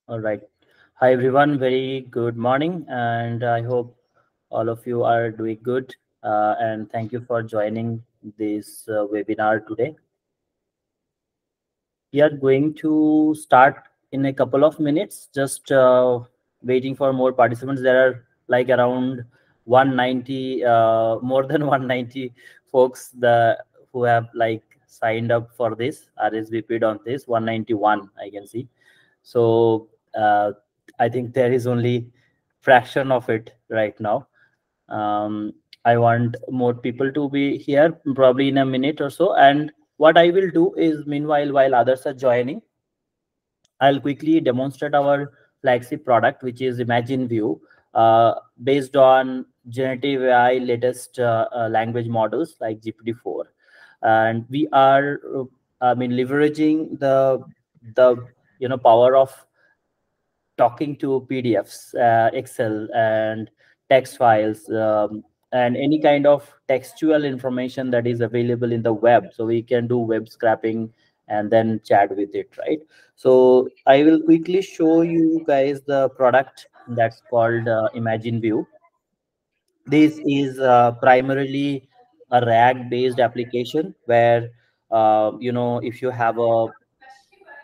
All right. Hi, everyone. Very good morning, and I hope all of you are doing good. And thank you for joining this webinar today. We are going to start in a couple of minutes, just waiting for more participants. There are like around 190, more than 190 folks who have like signed up for this, RSVP'd on this, 191, I can see. So I think there is only fraction of it right now. um, I want more people to be here probably in a minute or so, and what I will do is, meanwhile, while others are joining, I'll quickly demonstrate our flagship product, which is ImagineView, based on generative AI latest language models like GPT-4. And we are leveraging the power of talking to PDFs, Excel, and text files, and any kind of textual information that is available in the web. So we can do web scraping and then chat with it, right? So I will quickly show you guys the product that's called ImagineView. This is primarily a RAG-based application where if you have a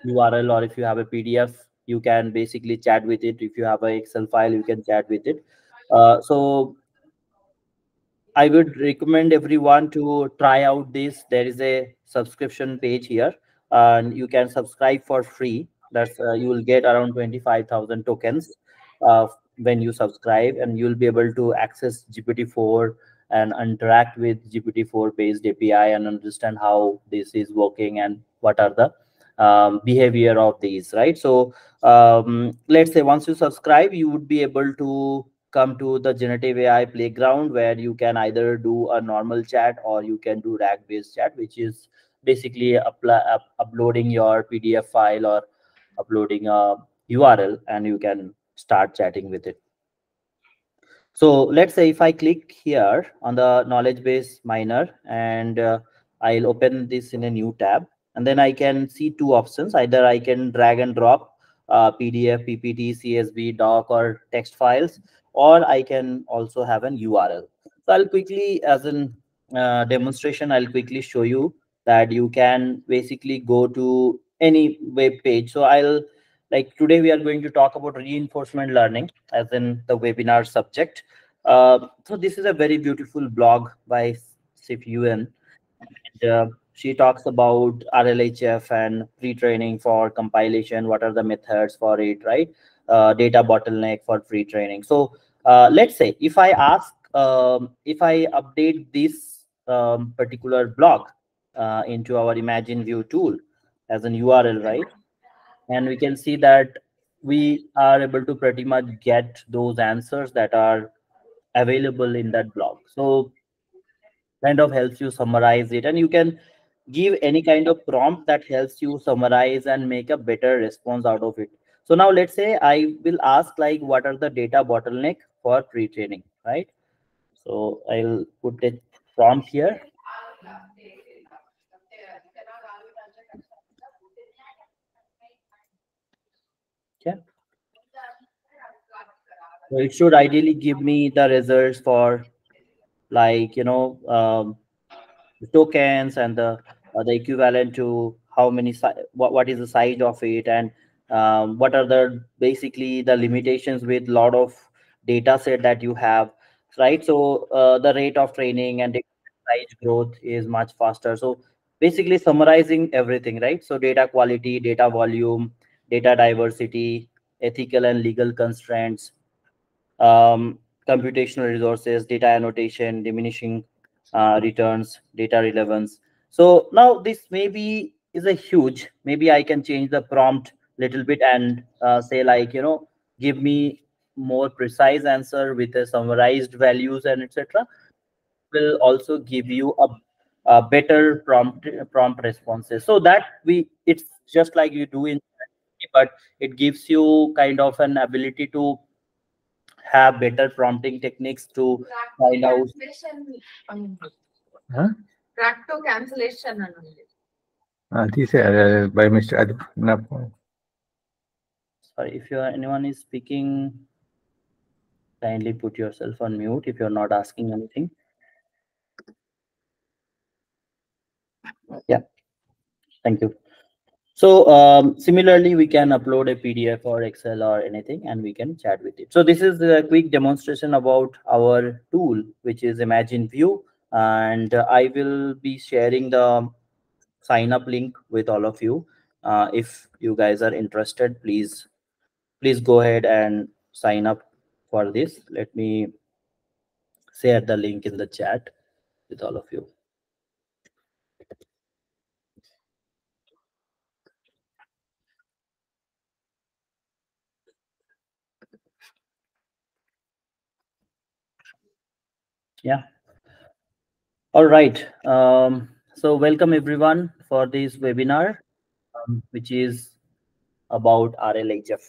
URL or if you have a PDF, you can basically chat with it. If you have an Excel file, you can chat with it. So I would recommend everyone to try out this. There is a subscription page here, and you can subscribe for free. That's you will get around 25,000 tokens when you subscribe, and you'll be able to access GPT-4 and interact with GPT-4 based API and understand how this is working and what are the behavior of these, right? So let's say once you subscribe, you would be able to come to the generative AI playground, where you can either do a normal chat or you can do RAG based chat, which is basically uploading your PDF file or uploading a URL, and you can start chatting with it. So let's say if I click here on the knowledge base miner, and I'll open this in a new tab, and then I can see two options. Either I can drag and drop PDF, PPT, CSV, doc, or text files, or I can also have an URL. So I'll quickly, as an demonstration, I'll quickly show you that you can basically go to any web page. So I'll, like, today we are going to talk about reinforcement learning as in the webinar subject. So this is a very beautiful blog by Sif Yuen. And, she talks about RLHF and pre-training for compilation. What are the methods for it, right? Data bottleneck for pre-training. So let's say if I ask, if I update this particular blog into our ImagineView tool as an URL, right? And we can see that we are able to pretty much get those answers that are available in that blog. So kind of helps you summarize it, and you can give any kind of prompt that helps you summarize and make a better response out of it. So now let's say I will ask, like, what are the data bottleneck for pre-training, right? So I'll put a prompt here. Okay, so it should ideally give me the results for, like, tokens and the equivalent to how many what is the size of it, and what are the basically the limitations with lot of data set that you have, right? So the rate of training and data size growth is much faster. So basically summarizing everything, right? So data quality, data volume, data diversity, ethical and legal constraints, computational resources, data annotation, diminishing returns, data relevance. So now this maybe is a huge, maybe I can change the prompt little bit and say, like, give me more precise answer with a summarized values and etc. Will also give you a better prompt responses, so that it's just like you do in, but it gives you kind of an ability to have better prompting techniques to find out. Huh? Tracto cancellation and This by Mr. Adib. Sorry, if anyone is speaking, kindly put yourself on mute if you're not asking anything. Yeah, thank you. So similarly, we can upload a PDF or Excel or anything, and we can chat with it. So this is a quick demonstration about our tool, which is ImagineView, and I will be sharing the sign up link with all of you. If you guys are interested, please go ahead and sign up for this. Let me share the link in the chat with all of you. Yeah. All right. So welcome everyone for this webinar, which is about RLHF.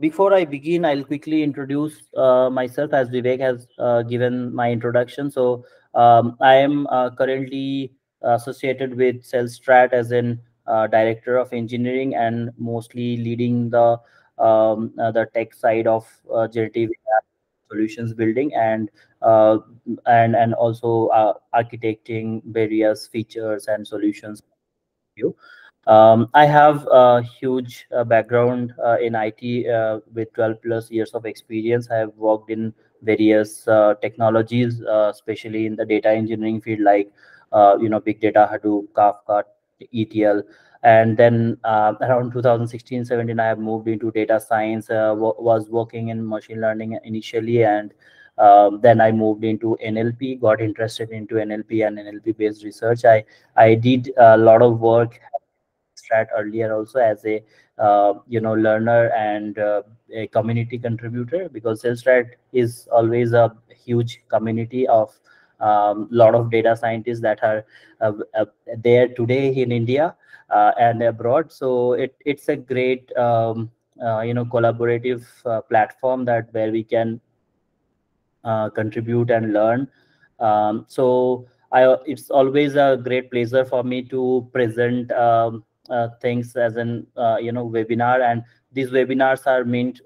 Before I begin, I'll quickly introduce myself, as Vivek has given my introduction. So I am currently associated with Cellstrat as an director of engineering, and mostly leading the tech side of generative AI solutions building, uh, and also architecting various features and solutions. I have a huge background in IT with 12 plus years of experience. I have worked in various technologies, especially in the data engineering field, like big data, Hadoop, Kafka, ETL. And then around 2016-17, I have moved into data science. Was working in machine learning initially, and then I moved into NLP. Got interested into NLP and NLP based research. I did a lot of work strat earlier also as a learner and a community contributor, because Cellstrat is always a huge community of lot of data scientists that are there today in India and abroad. So it's a great collaborative platform that where we can contribute and learn. So it's always a great pleasure for me to present things as an webinar, and these webinars are meant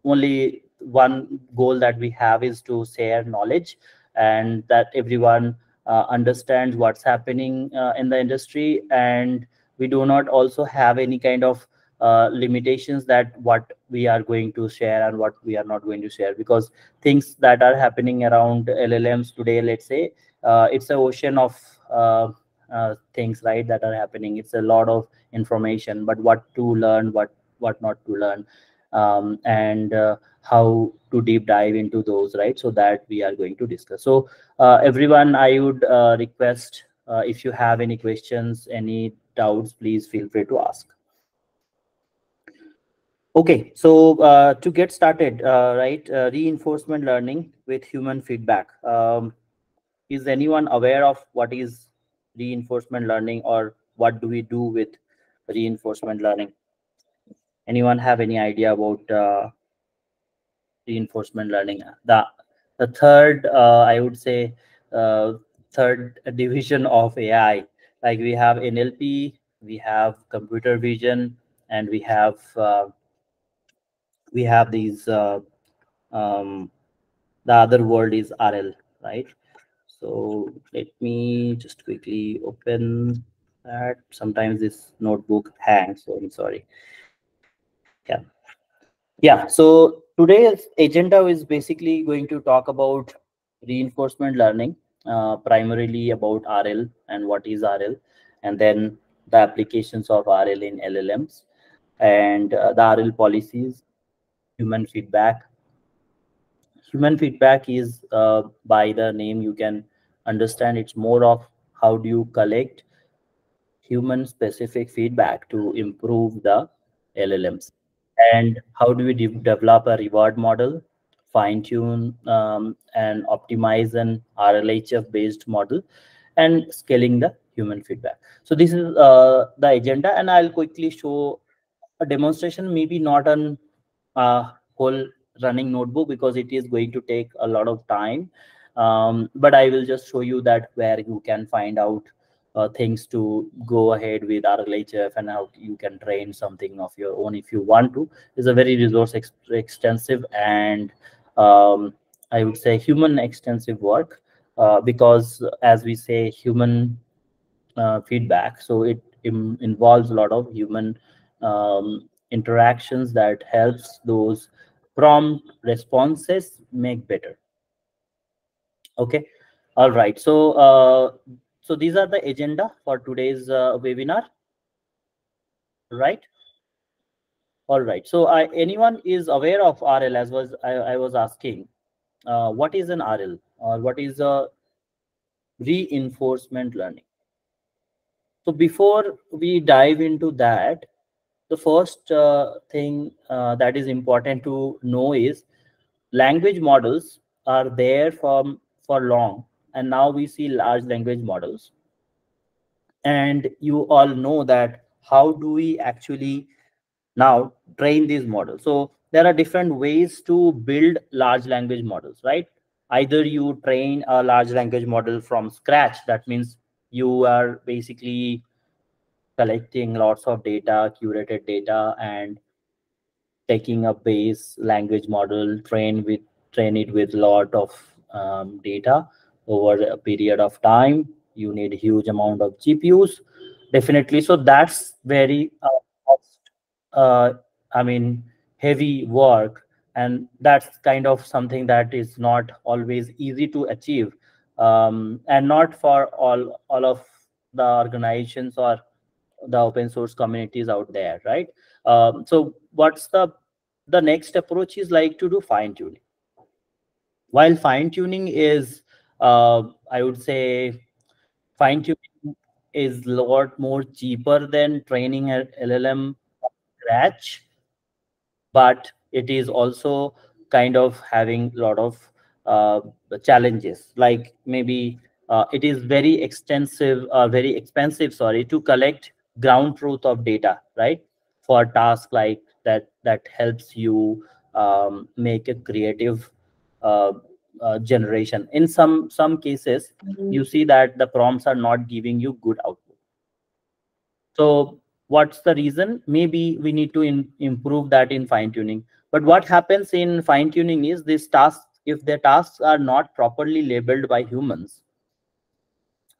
only one goal that we have is to share knowledge, and that everyone understands what's happening in the industry, and we do not also have any kind of limitations that what we are going to share and what we are not going to share, because things that are happening around LLMs today, let's say, it's an ocean of things, right, that are happening. It's a lot of information, but what to learn, what not to learn, and how to deep dive into those, right? So that we are going to discuss. So everyone, I would request, if you have any questions, any doubts, please feel free to ask. Okay, so to get started, right, reinforcement learning with human feedback. Is anyone aware of what is reinforcement learning, or what do we do with reinforcement learning? Anyone have any idea about reinforcement learning? The third, I would say, third division of AI. Like we have NLP, we have computer vision, and we have these. The other word is RL, right? So let me just quickly open that. Sometimes this notebook hangs, so I'm sorry. Yeah, so today's agenda is basically going to talk about reinforcement learning, primarily about RL and what is RL, and then the applications of RL in LLMs, and the RL policies, human feedback. Human feedback is, by the name you can understand, it's more of how do you collect human specific feedback to improve the LLMs, and how do we develop a reward model, fine tune and optimize an RLHF based model, and scaling the human feedback. So this is the agenda, and I'll quickly show a demonstration, maybe not on whole running notebook, because it is going to take a lot of time, but I will just show you that where you can find out things to go ahead with RLHF, and how you can train something of your own if you want to, is a very resource extensive and I would say human extensive work, because as we say, human feedback, so it involves a lot of human interactions that helps those prompt responses make better. Okay. All right. So these are the agenda for today's webinar, right? All right. So anyone is aware of RL, as I was asking, what is an RL or what is a reinforcement learning? So before we dive into that, the first thing that is important to know is language models are there for long, and now we see large language models. And you all know that how do we actually now train these models? So there are different ways to build large language models, right? Either you train a large language model from scratch, that means you are basically collecting lots of data, curated data, and taking a base language model, train it with lot of data over a period of time. You need huge amount of GPUs, definitely. So that's very uh, I mean, heavy work, and that's kind of something that is not always easy to achieve, and not for all of the organizations or the open source communities out there, right? So what's the next approach is like to do fine tuning. While fine tuning is, I would say, fine tuning is a lot more cheaper than training an LLM from scratch, but it is also kind of having a lot of uh, challenges, like maybe it is very expensive, sorry, to collect ground truth of data, right? For tasks like that helps you make a creative uh, generation. In some cases, you see that the prompts are not giving you good output. So what's the reason? Maybe we need to improve that in fine tuning. But what happens in fine tuning is these tasks, if the tasks are not properly labeled by humans,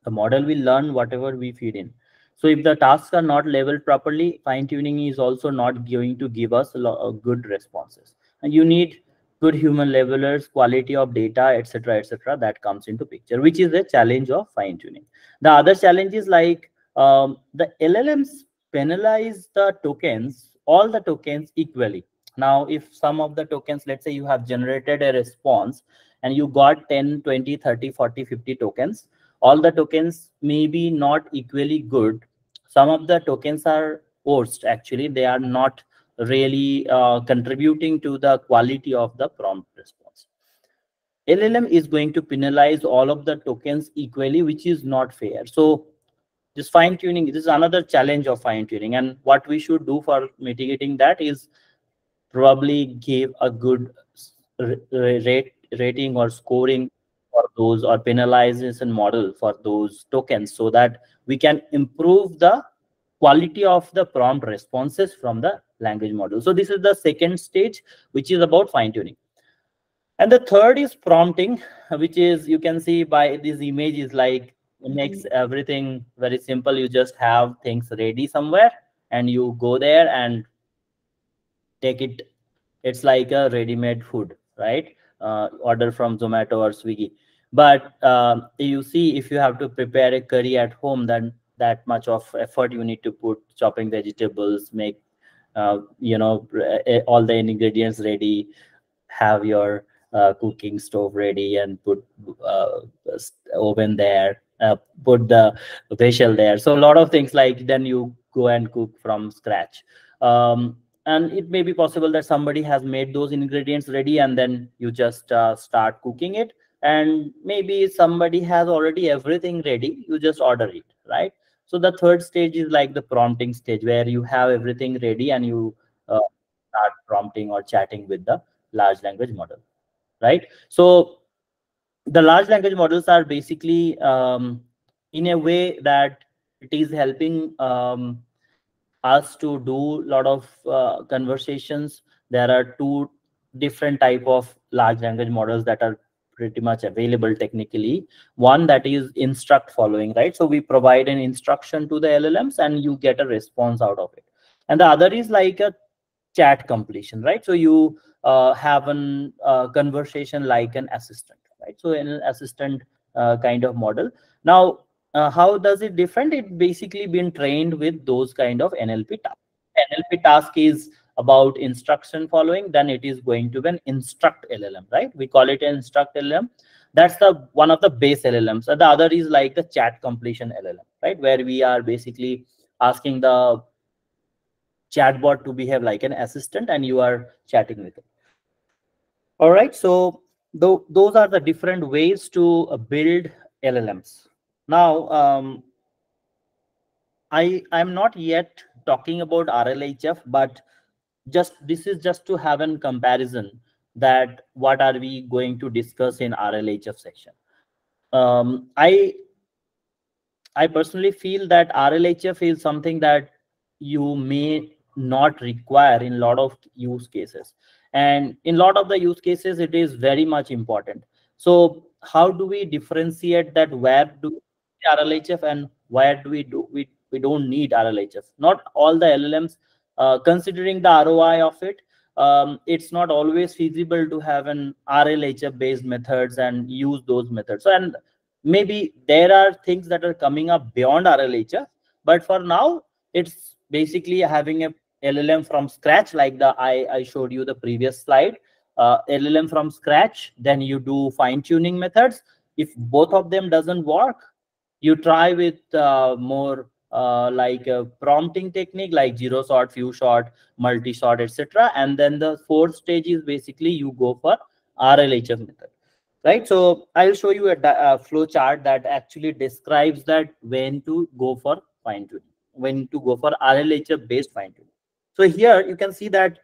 the model will learn whatever we feed in. So if the tasks are not labeled properly, fine tuning is also not going to give us good responses. And you need good human labelers, quality of data, etc., that comes into picture, which is a challenge of fine tuning. The other challenge is like the LLMs penalize the tokens, all the tokens equally. Now, if some of the tokens, let's say you have generated a response and you got 10, 20, 30, 40, 50 tokens, all the tokens may be not equally good. Some of the tokens are worst, actually. They are not really contributing to the quality of the prompt response. LLM is going to penalize all of the tokens equally, which is not fair. So this fine tuning, this is another challenge of fine tuning. And what we should do for mitigating that is probably give a good rating or scoring for those, or penalization model for those tokens, so that we can improve the quality of the prompt responses from the language model. So this is the second stage, which is about fine tuning. And the third is prompting, which is, you can see by this image, is like makes everything very simple. You just have things ready somewhere and you go there and take it. It's like a ready-made food, right? Order from Zomato or Swiggy. But you see, if you have to prepare a curry at home, then that much of effort you need to put, chopping vegetables, make all the ingredients ready, have your cooking stove ready, and put oven there, put the vessel there. So a lot of things, like then you go and cook from scratch. And it may be possible that somebody has made those ingredients ready and then you just start cooking it. And maybe somebody has already everything ready, you just order it, right? So the third stage is like the prompting stage, where you have everything ready and you start prompting or chatting with the large language model, right? So the large language models are basically in a way that it is helping us to do a lot of conversations. There are two different type of large language models that are pretty much available technically. One that is instruct following, right? So we provide an instruction to the LLMs and you get a response out of it. And the other is like a chat completion, right? So you have an conversation like an assistant, right? So an assistant kind of model. Now how does it different? It basically been trained with those kind of NLP tasks. NLP task is about instruction following, then it is going to be an instruct LLM, right? We call it an instruct LLM. That's the one of the base LLMs. And the other is like the chat completion LLM, right? Where we are basically asking the chatbot to behave like an assistant and you are chatting with it. All right, so those are the different ways to build LLMs. Now, I'm not yet talking about RLHF, but just this is just to have a comparison that what are we going to discuss in RLHF section. I personally feel that RLHF is something that you may not require in a lot of use cases. And in a lot of the use cases, it is very much important. So how do we differentiate that where do we need RLHF and where do we don't need RLHF? Not all the LLMs, considering the ROI of it, it's not always feasible to have an RLHF based methods and use those methods. So, and maybe there are things that are coming up beyond RLHF, but for now it's basically having a LLM from scratch, like the I showed you the previous slide. LLM from scratch, then you do fine tuning methods. If both of them doesn't work, you try with more like a prompting technique like zero shot, few shot, multi shot, etc. And then the fourth stage is basically you go for RLHF method, right? So I'll show you a flow chart that actually describes that when to go for fine tuning, when to go for RLHF based fine tuning. So here you can see that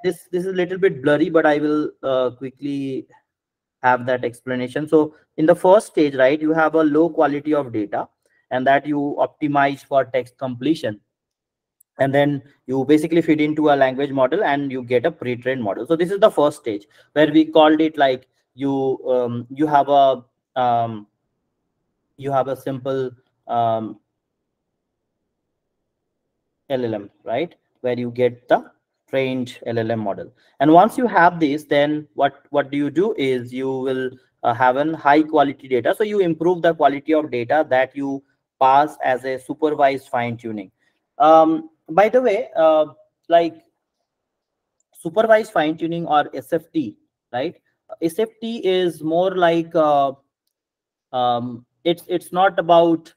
this is a little bit blurry, but I will quickly have that explanation. So in the first stage, right, you have a low quality of data and that you optimize for text completion, and then you basically feed into a language model and you get a pre-trained model. So this is the first stage where we called it like you um, you have a simple LLM, right, where you get the trained LLM model. And once you have this, then what do you do is you will have a high quality data. So you improve the quality of data that you pass as a supervised fine tuning. By the way, like supervised fine tuning or SFT, right? SFT is more like it's not about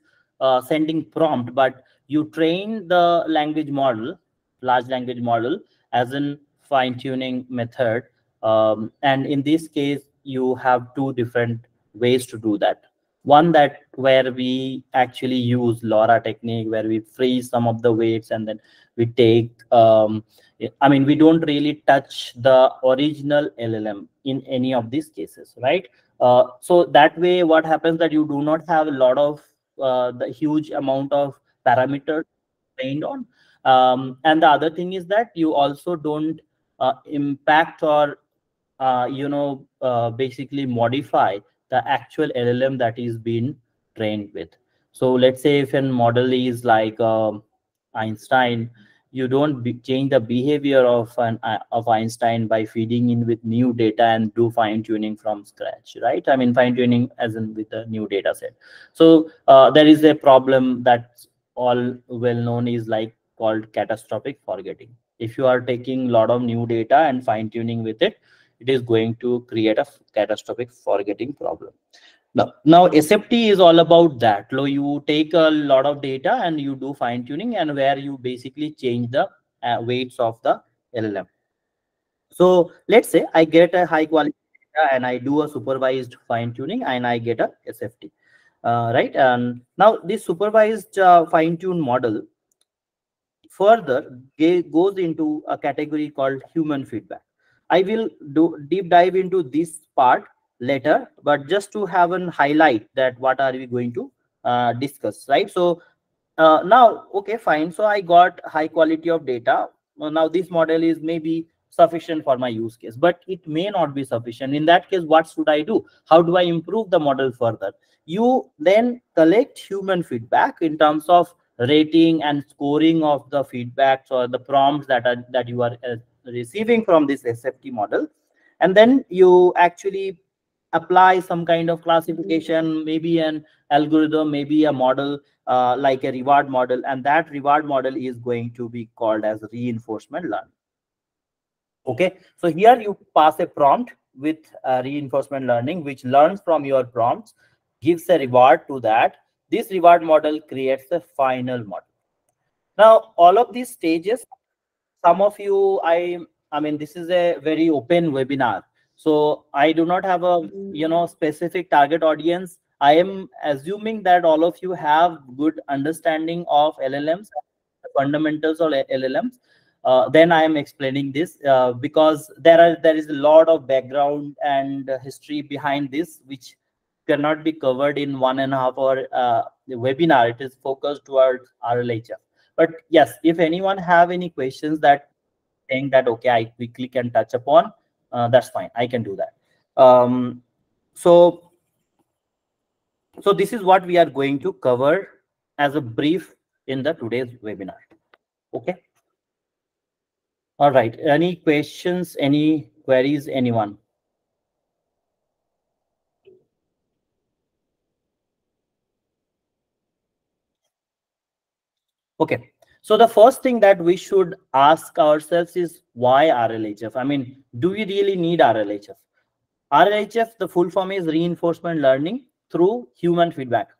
sending prompt, but you train the language model, large language model, as in fine tuning method. And in this case you have two different ways to do that. One that where we actually use LoRa technique, where we freeze some of the weights and then we take I mean, we don't really touch the original LLM in any of these cases, right? So that way what happens that you do not have a lot of the huge amount of parameters trained on. And the other thing is that you also don't impact or basically modify the actual LLM that is being trained with. So let's say if a model is like Einstein, you don't change the behavior of of Einstein by feeding in with new data and do fine tuning from scratch, right? I mean, fine tuning as in with a new data set. So there is a problem that's all well known, is like called catastrophic forgetting. If you are taking a lot of new data and fine tuning with it, it is going to create a catastrophic forgetting problem. Now SFT is all about that. So you take a lot of data and you do fine tuning, and where you basically change the weights of the LLM. So let's say I get a high quality data and I do a supervised fine tuning and I get a SFT, right? And now this supervised fine tune model further goes into a category called human feedback. I will do deep dive into this part later, but just to have an highlight that what are we going to discussed, right? So now, okay, fine. So I got high quality of data. Now this model is maybe sufficient for my use case, but it may not be sufficient. In that case, what should I do? How do I improve the model further? You then collect human feedback in terms of rating and scoring of the feedbacks or the prompts that you are receiving from this SFT model, and then you actually apply some kind of classification, maybe an algorithm, maybe a model, like a reward model, and that reward model is going to be called as reinforcement learning. Okay, so here you pass a prompt with reinforcement learning, which learns from your prompts, gives a reward to that. This reward model creates a final model. Now, all of these stages, some of you, I mean, this is a very open webinar, so I do not have a specific target audience. I am assuming that all of you have good understanding of LLMs, fundamentals of LLMs. Then I am explaining this because there is a lot of background and history behind this, which cannot be covered in 1.5 hour webinar. It is focused towards RLHF. But yes, if anyone have any questions that saying that, okay, I quickly can touch upon, that's fine. I can do that. So this is what we are going to cover as a brief in the today's webinar. Okay. All right. Any questions? Any queries? Anyone? Okay. So the first thing that we should ask ourselves is why RLHF? I mean, do we really need RLHF? RLHF, the full form is reinforcement learning through human feedback.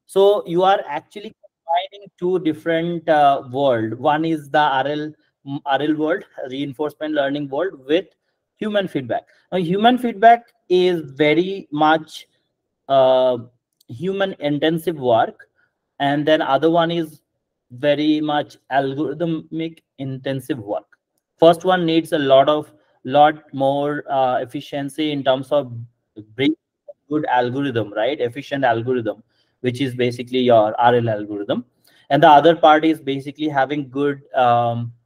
So you are actually combining two different world. One is the RL world, reinforcement learning world, with human feedback. Now, human feedback is very much uh, human intensive work, and then other one is very much algorithmic intensive work. First one needs a lot more efficiency in terms of bring good algorithm, right? Efficient algorithm, which is basically your RL algorithm. And the other part is basically having good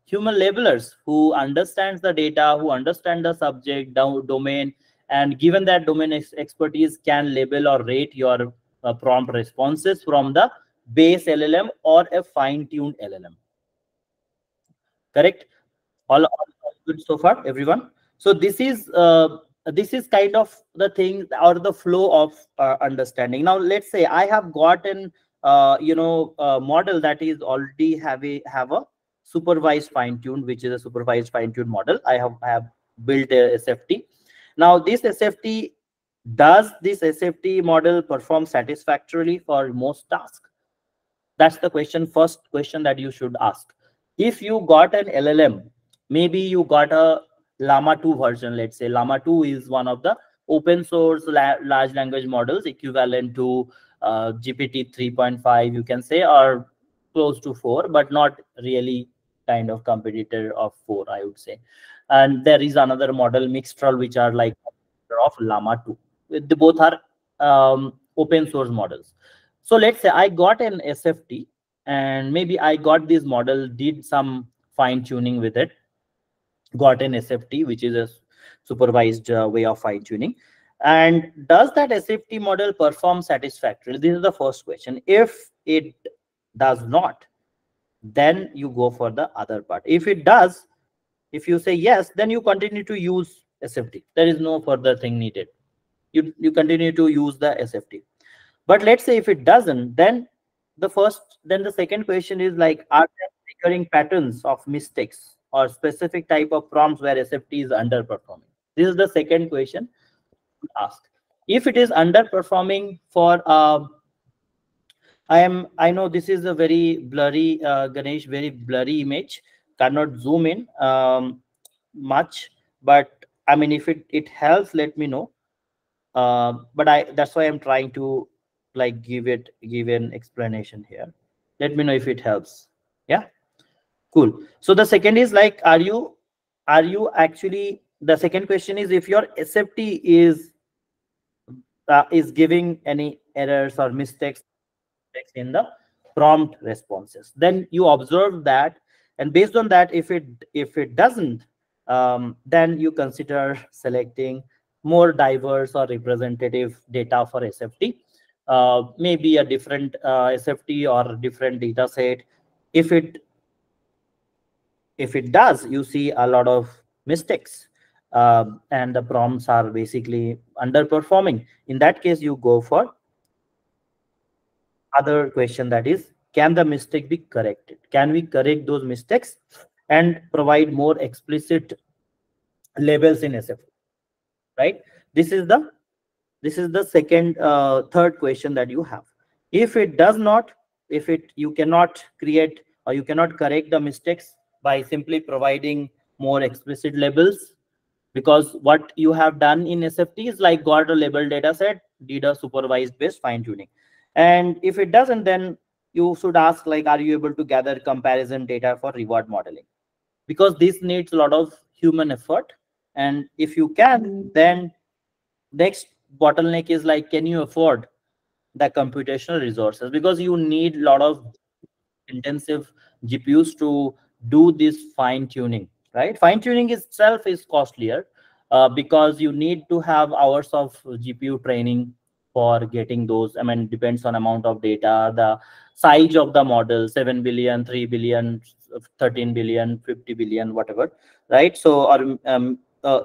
human labelers who understands the data, who understand the subject domain, and given that domain expertise, can label or rate your prompt responses from the base LLM or a fine-tuned LLM. Correct? All good so far, everyone? So this is kind of the thing or the flow of understanding. Now, let's say I have got an model that is already have a supervised fine-tuned, which is a supervised fine-tuned model. I have built a SFT. Now, this SFT, does this SFT model perform satisfactorily for most tasks? That's the first question that you should ask. If you got an LLM, maybe you got a Llama 2 version. Let's say Llama 2 is one of the open source large language models equivalent to GPT 3.5, you can say, or close to 4, but not really kind of competitor of 4, I would say. And there is another model, Mixtral, which are like of Llama 2. They both are open source models. So let's say I got an SFT, and maybe I got this model, did some fine tuning with it, got an SFT, which is a supervised way of fine tuning. And does that SFT model perform satisfactorily? This is the first question. If it does not, then you go for the other part. If it does, if you say yes, then you continue to use SFT. There is no further thing needed. You continue to use the SFT. But let's say if it doesn't, then the second question is like, are there recurring patterns of mistakes or specific type of prompts where SFT is underperforming? This is the second question to ask. If it is underperforming for I know this is a very blurry Ganesh, very blurry image, cannot zoom in much, but I mean, if it helps, let me know. But that's why I'm trying to like give an explanation here. Let me know if it helps. Yeah, cool. So the second is like, are you actually, the second question is, if your SFT is giving any errors or mistakes, mistakes in the prompt responses. Then you observe that, and based on that, if it doesn't, then you consider selecting more diverse or representative data for SFT, maybe a different SFT or different data set. If it does, you see a lot of mistakes, and the prompts are basically underperforming. In that case, you go for other question, that is, can the mistake be corrected? Can we correct those mistakes and provide more explicit labels in SFT? Right? This is the second, third question that you have. If it does not, you cannot create or you cannot correct the mistakes by simply providing more explicit labels, because what you have done in SFT is like got a label data set, did a supervised based fine tuning. And if it doesn't, then you should ask, like, are you able to gather comparison data for reward modeling? Because this needs a lot of human effort. And if you can, then next bottleneck is like, can you afford the computational resources? Because you need a lot of intensive GPUs to do this fine tuning, right? Fine tuning itself is costlier, because you need to have hours of GPU training for getting those. I mean, depends on amount of data, the size of the model, 7 billion, 3 billion, 13 billion, 50 billion, whatever, right? So, or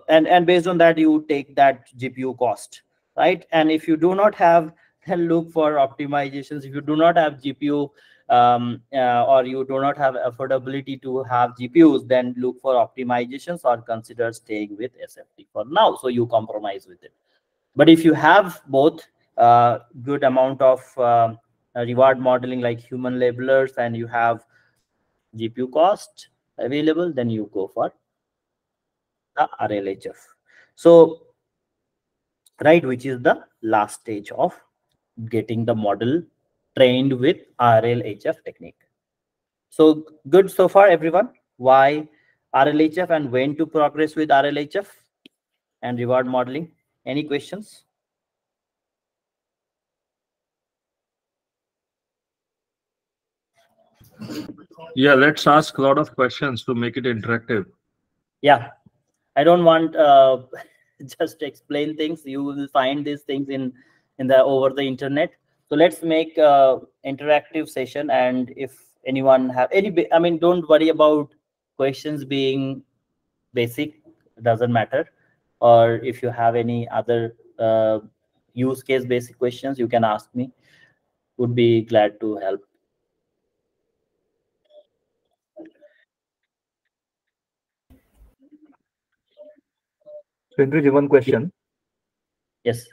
and based on that, you take that GPU cost, right? And if you do not have, then look for optimizations. If you do not have GPU, or you do not have affordability to have GPUs, then look for optimizations or consider staying with SFT for now. So you compromise with it. But if you have both good amount of reward modeling like human labelers, and you have GPU cost available, then you go for the RLHF. So, right, which is the last stage of getting the model trained with RLHF technique. So good so far, everyone. Why RLHF and when to progress with RLHF and reward modeling? Any questions? Yeah, let's ask a lot of questions to make it interactive. Yeah, I don't want just explain things. You will find these things in the over the internet. So let's make a interactive session. And if anyone have any, I mean, don't worry about questions being basic. Doesn't matter. Or if you have any other use case basic questions, you can ask me. Would be glad to help. So, Indrij, one question. Yes.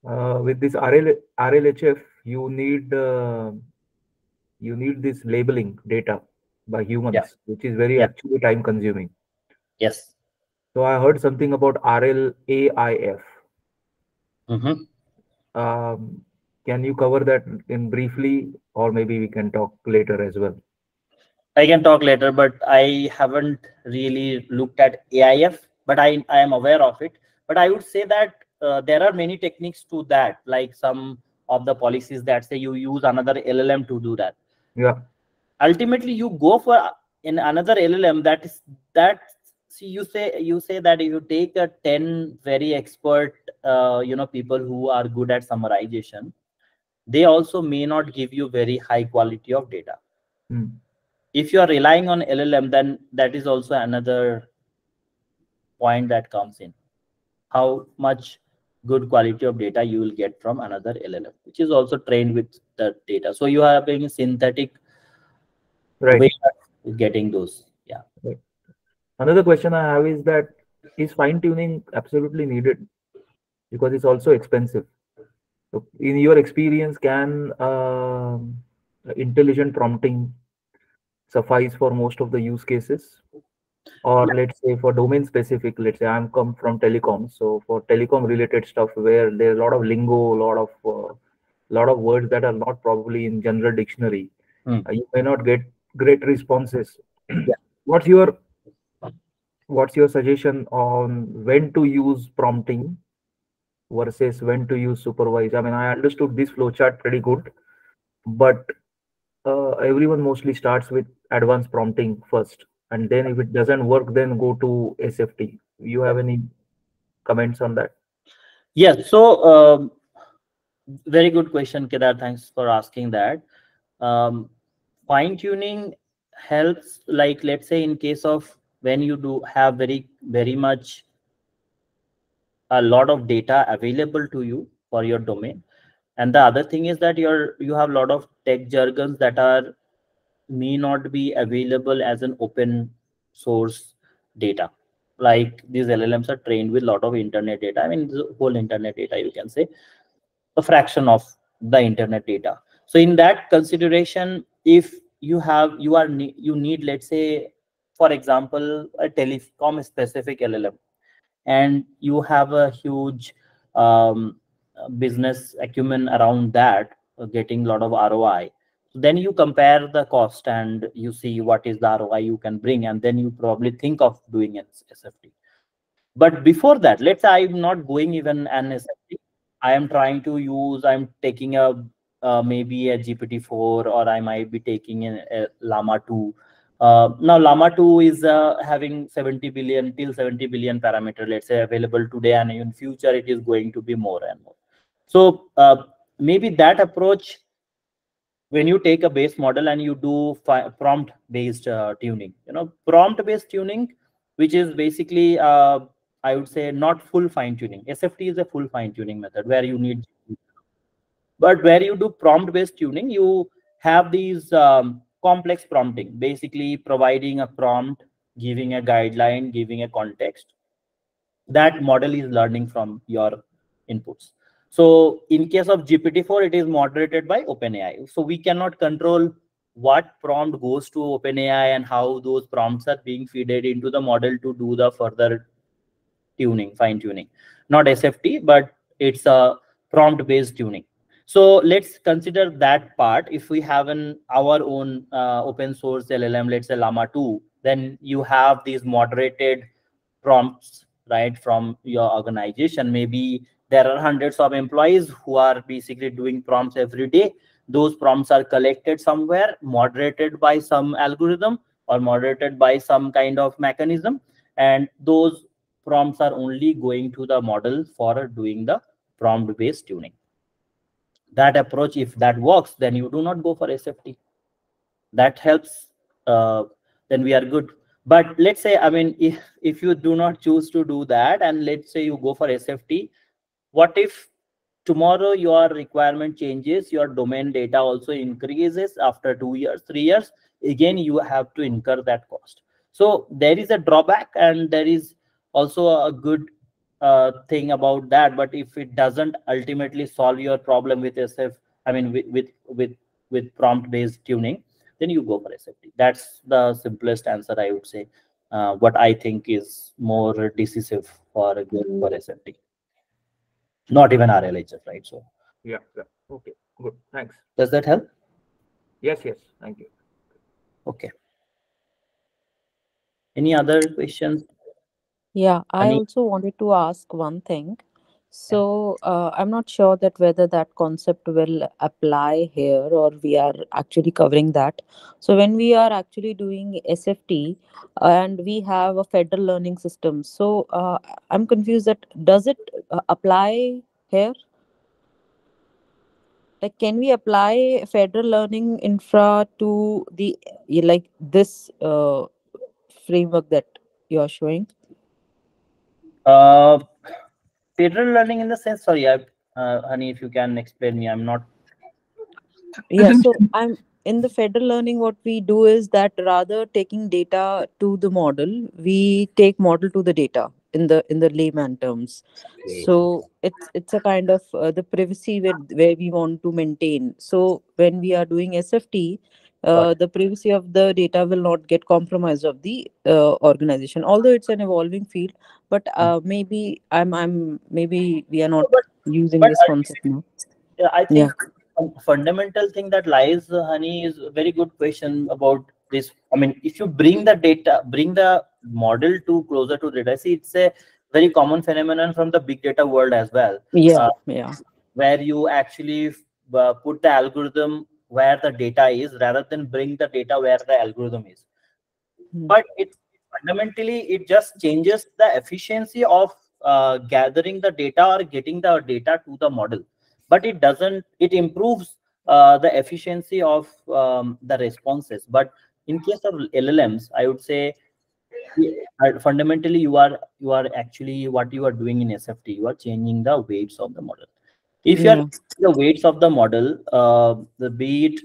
With this RLHF, you need this labeling data by humans, Yeah. which is very Yeah. actually time consuming. Yes. So I heard something about RLAIF. Can you cover that in briefly, or maybe we can talk later as well? I can talk later, but I haven't really looked at AIF, but I am aware of it. But I would say that there are many techniques to that, like some of the policies that say you use another LLM to do that. Yeah. Ultimately, you go for in another LLM see, you say that if you take a 10 very expert people who are good at summarization, they also may not give you very high quality of data. If you are relying on LLM, then that is also another point that comes in. How much good quality of data you will get from another LLM, which is also trained with the data. So you are having a synthetic way of getting those. Yeah. Right. Another question I have is that, is fine tuning absolutely needed? Because it's also expensive. So in your experience, can intelligent prompting suffice for most of the use cases? Or let's say for domain specific, let's say I'm come from telecom. So for telecom related stuff where there's a lot of lingo, a lot of words that are not probably in general dictionary, you may not get great responses. Yeah. What's your suggestion on when to use prompting versus when to use supervised? I mean, I understood this flowchart pretty good, but everyone mostly starts with advanced prompting first, and then if it doesn't work, then go to SFT. You have any comments on that? Yes. So very good question, Kedar. Thanks for asking that. Fine tuning helps, like, let's say in case of when you do have very much a lot of data available to you for your domain. And the other thing is that you have a lot of tech jargons that are may not be available as an open source data. Like these LLMs are trained with a lot of internet data. I mean, the whole internet data, you can say a fraction of the internet data. So in that consideration, if you need, let's say, for example, a telecom specific LLM, and you have a huge business acumen around that, getting a lot of ROI. So then you compare the cost and you see what is the ROI you can bring, and then you probably think of doing an SFT. But before that, let's say I'm not going even an SFT. I'm taking a maybe a GPT-4, or I might be taking a Llama 2. Now Llama 2 is having 70 billion till 70 billion parameter, let's say, available today, and in future it is going to be more and more. So maybe that approach, when you take a base model and you do prompt based tuning, prompt based tuning, which is basically I would say not full fine tuning. SFT is a full fine tuning method where you need, but where you do prompt based tuning, you have these complex prompting, basically providing a prompt, giving a guideline, giving a context. That model is learning from your inputs. So in case of GPT-4, it is moderated by OpenAI. So we cannot control what prompt goes to OpenAI and how those prompts are being fed into the model to do the further tuning, fine tuning. Not SFT, but it's a prompt based tuning. So let's consider that part. If we have our own open source LLM, let's say Llama 2, then you have these moderated prompts, right, from your organization. Maybe there are hundreds of employees who are basically doing prompts every day. Those prompts are collected somewhere, moderated by some algorithm or moderated by some kind of mechanism, and those prompts are only going to the model for doing the prompt based tuning. That approach, if that works, then you do not go for SFT. That helps, then we are good. But let's say, I mean, if you do not choose to do that, and let's say you go for SFT, what if tomorrow your requirement changes, your domain data also increases after 2 years, 3 years, again you have to incur that cost. So there is a drawback, and there is also a good thing about that. But if it doesn't ultimately solve your problem with SF, I mean with prompt based tuning, then you go for SFT. That's the simplest answer, I would say. What I think is more decisive for going for SFT. Not even RLHF, right? So Yeah. Okay, good. Thanks. does that help? Yes. Thank you. Okay. Any other questions? Yeah, I Any? also wanted to ask one thing. So I'm not sure that whether that concept will apply here or we are actually covering that. So when we are actually doing SFT and we have a federal learning system, so I'm confused that does it apply here? Like, can we apply federal learning infra to the like this framework that you are showing? Federal learning in the sense, sorry, honey, if you can explain me, I'm not. Yeah, so I'm in the federal learning. What we do is that rather taking data to the model, we take model to the data in the layman terms. So it's a kind of the privacy where we want to maintain. So when we are doing SFT, the privacy of the data will not get compromised of the organization. Although it's an evolving field, but maybe maybe we are not using But this concept now. yeah, I Yeah. think a fundamental thing that lies, honey, is a very good question about this. I mean, if you bring the data, bring the model to closer to data, see, it's a very common phenomenon from the big data world as well. Yeah. Where you actually put the algorithm where the data is rather than bring the data where the algorithm is. But it fundamentally, it just changes the efficiency of gathering the data or getting the data to the model, but it doesn't, it improves the efficiency of the responses. But in case of LLMs, I would say fundamentally you are actually, what you are doing in SFT, you are changing the weights of the model. If you are the weights of the model, the be it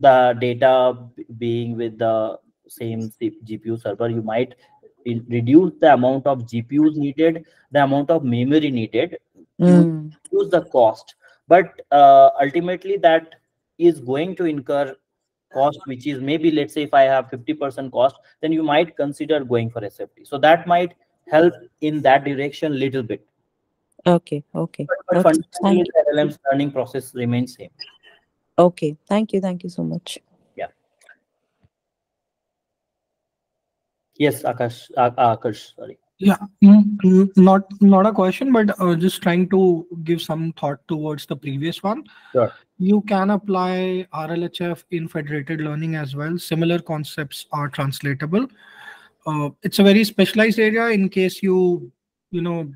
the data being with the same GPU server, you might reduce the amount of GPUs needed, the amount of memory needed, you reduce the cost. But ultimately that is going to incur cost, which is maybe, let's say if I have 50% cost, then you might consider going for SFT. So that might help in that direction little bit. Okay. But fundamentally the LLM's learning process remains same. Okay, thank you so much. Yeah. Yes, Akash, sorry. Yeah, not a question, but just trying to give some thought towards the previous one. Sure. You can apply RLHF in federated learning as well. Similar concepts are translatable. It's a very specialized area in case you know,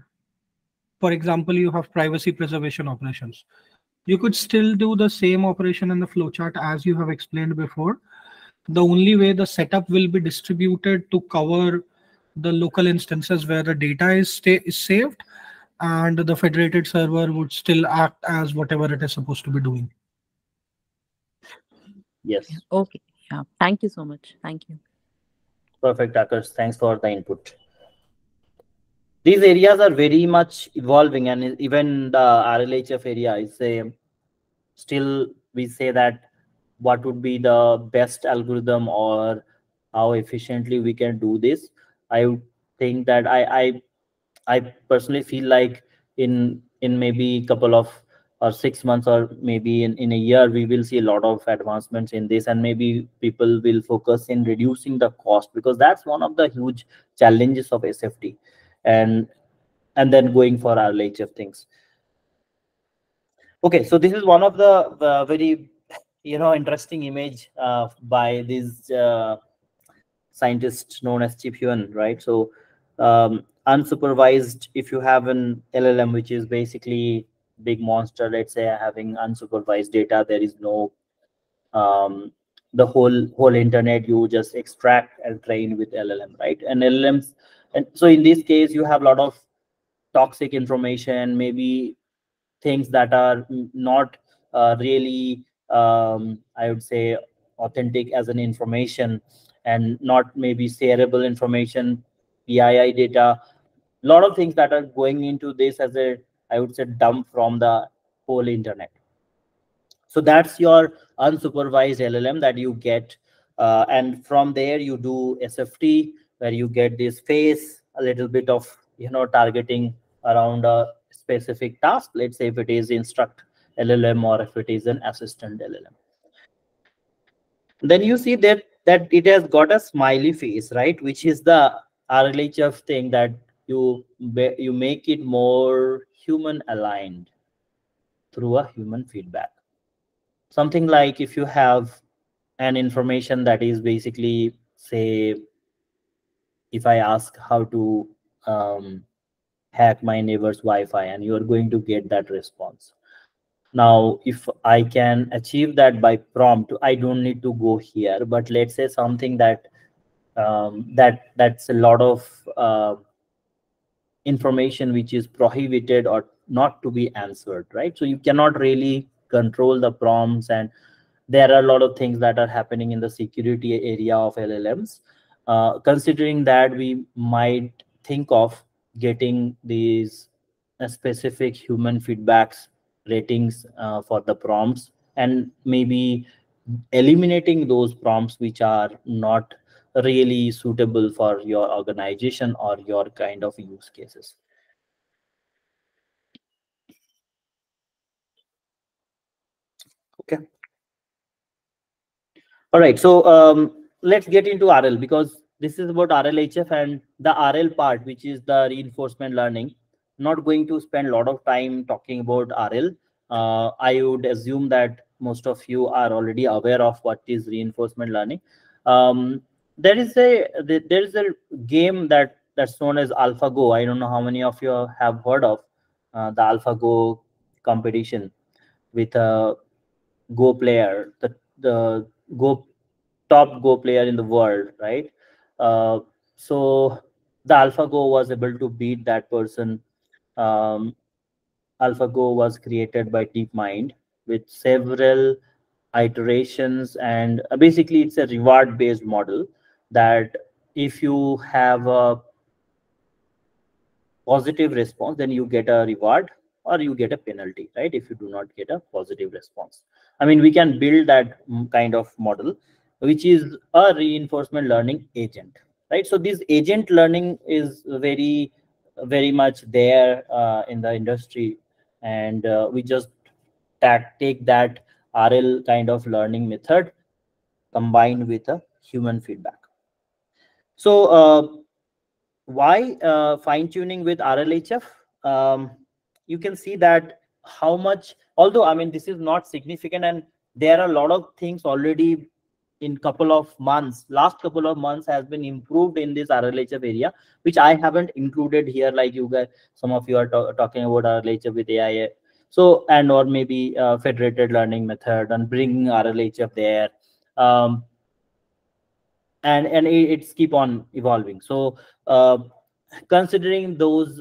for example, you have privacy preservation operations. You could still do the same operation in the flowchart as you have explained before. The only way the setup will be distributed to cover the local instances where the data is saved, and the federated server would still act as whatever it is supposed to be doing. Yes. Okay. Yeah. Thank you so much. Thank you. Perfect, Akash. Thanks for the input. These areas are very much evolving, and even the RLHF area is still, we say that what would be the best algorithm or how efficiently we can do this. I would think that I personally feel like in maybe a couple of or 6 months or maybe in a year, we will see a lot of advancements in this, and maybe people will focus in reducing the cost, because that's one of the huge challenges of SFT, and then going for RLHF things. Okay, so this is one of the very interesting image by this scientist known as Chip Huon, right? So unsupervised, if you have an LLM which is basically big monster, let's say, having unsupervised data, there is no the whole internet, you just extract and train with LLM, right? And LLMs, and so in this case you have a lot of toxic information, maybe things that are not really I would say authentic as an information, and not maybe shareable information, PII data, a lot of things that are going into this as a, I would say, dump from the whole internet. So that's your unsupervised LLM that you get, and from there you do SFT, where you get this face, a little bit of targeting around a specific task. Let's say if it is instruct LLM or if it is an assistant LLM. Then you see that it has got a smiley face, right? Which is the RLHF thing, that you make it more human aligned through a human feedback. Something like if you have an information that is basically, say, if I ask how to hack my neighbor's Wi-Fi, and you are going to get that response. Now, if I can achieve that by prompt, I don't need to go here. But let's say something that that's a lot of information which is prohibited or not to be answered, right? So you cannot really control the prompts, and there are a lot of things that are happening in the security area of LLMs. Considering that, we might think of getting these specific human feedbacks ratings for the prompts, and maybe eliminating those prompts which are not really suitable for your organization or your kind of use cases. Okay. All right, so let's get into RL, because this is about RLHF and the RL part, which is the reinforcement learning. Not going to spend a lot of time talking about RL. I would assume that most of you are already aware of what is reinforcement learning. There is a game that's known as AlphaGo. I don't know how many of you have heard of the AlphaGo competition with a Go player, the Go top Go player in the world, right? So the AlphaGo was able to beat that person. Um, AlphaGo was created by DeepMind with several iterations, and basically it's a reward-based model that if you have a positive response, then you get a reward or you get a penalty, right? If you do not get a positive response. I mean, we can build that kind of model, which is a reinforcement learning agent, right? So this agent learning is very much there in the industry, and we just take that RL kind of learning method combined with a human feedback. So why fine tuning with RLHF? You can see that how much, although I mean this is not significant, and there are a lot of things already in last couple of months has been improved in this RLHF area, which I haven't included here. Like you guys, some of you are talking about RLHF with AI, so and or maybe federated learning method and bringing RLHF there. And it's keep on evolving. So considering those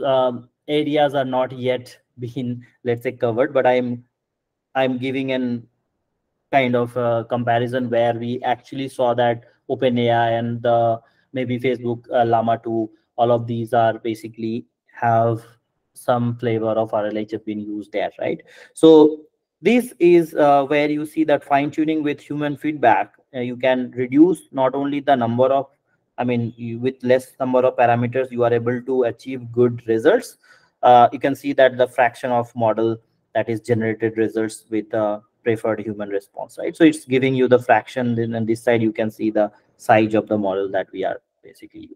areas are not yet been, let's say, covered, but I'm giving an kind of comparison where we actually saw that OpenAI and maybe Facebook Llama 2, all of these are basically have some flavor of RLHF being used there, right? So this is where you see that fine tuning with human feedback. You can reduce not only the number of, I mean, with less number of parameters, you are able to achieve good results. You can see that the fraction of model that is generated results with preferred human response, right? So it's giving you the fraction, then on this side you can see the size of the model that we are basically using.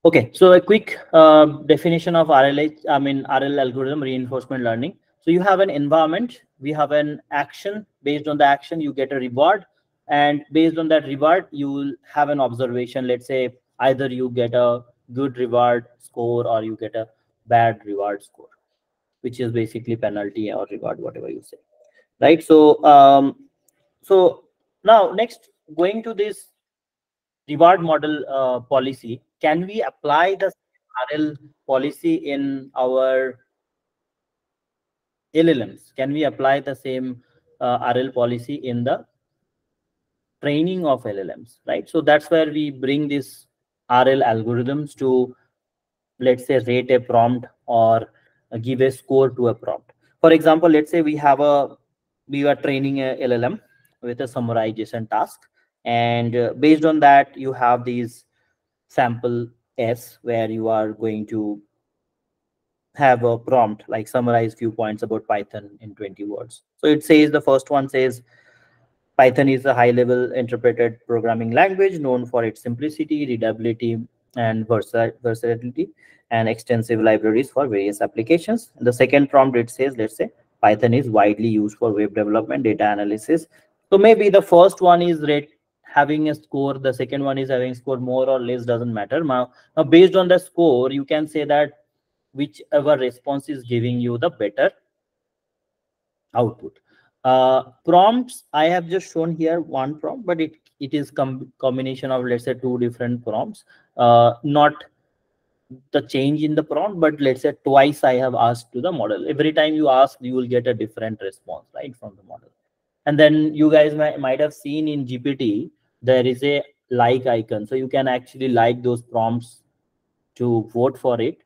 Okay, so a quick definition of RL algorithm, reinforcement learning. So you have an environment, we have an action. Based on the action, you get a reward, and based on that reward, you will have an observation. Let's say either you get a good reward score or you get a bad reward score, which is basically penalty or reward, whatever you say, right? So so now next, going to this reward model policy, can we apply the RL policy in our LLMs? Can we apply the same RL policy in the training of LLMs, right? So that's where we bring these RL algorithms to, let's say, rate a prompt or give a score to a prompt. For example, let's say we are training a LLM with a summarization task, and based on that, you have these sample S where you are going to have a prompt like summarize few points about Python in 20 words. So it says, the first one says, Python is a high-level interpreted programming language known for its simplicity, readability, and versatility, and extensive libraries for various applications. And the second prompt, it says, let's say, Python is widely used for web development, data analysis. So maybe the first one is having a score, the second one is having score, more or less doesn't matter. Now based on the score, you can say that whichever response is giving you the better output. Prompts, I have just shown here one prompt, but it is combination of, let's say, two different prompts. Not the change in the prompt, but let's say twice I have asked to the model. Every time you ask, you will get a different response, right, from the model. And then you guys might have seen in GPT, there is a like icon. So you can actually like those prompts to vote for it.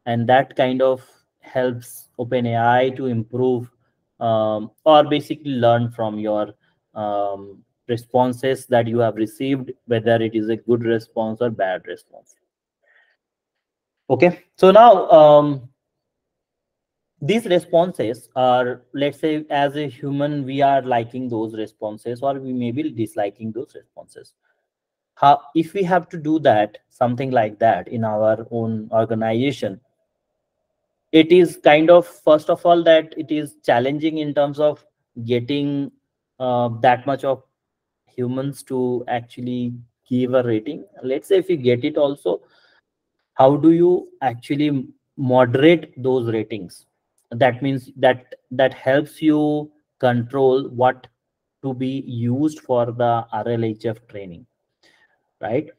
And that kind of helps OpenAI to improve or basically learn from your responses that you have received, whether it is a good response or bad response. Okay, so now these responses are, let's say, as a human, we are liking those responses or we may be disliking those responses. If we have to do that, something like that in our own organization, it is kind of, first of all, that it is challenging in terms of getting that much of humans to actually give a rating. Let's say if you get it also, how do you actually moderate those ratings? That means that helps you control what to be used for the RLHF training, right?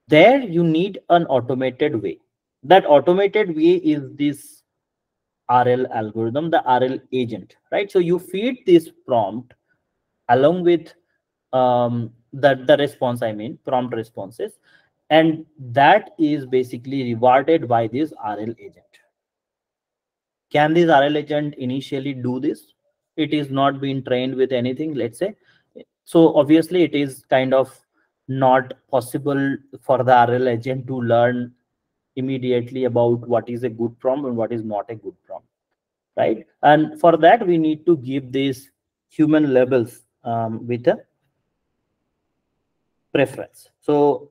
There you need an automated way. That automated way is this RL algorithm, the RL agent, right? So you feed this prompt along with the response, I mean prompt responses, and that is basically rewarded by this RL agent. Can this RL agent initially do this? It is not being trained with anything, let's say. So obviously it is kind of not possible for the RL agent to learn immediately about what is a good prompt and what is not a good prompt, right? And for that we need to give these human labels with a preference. So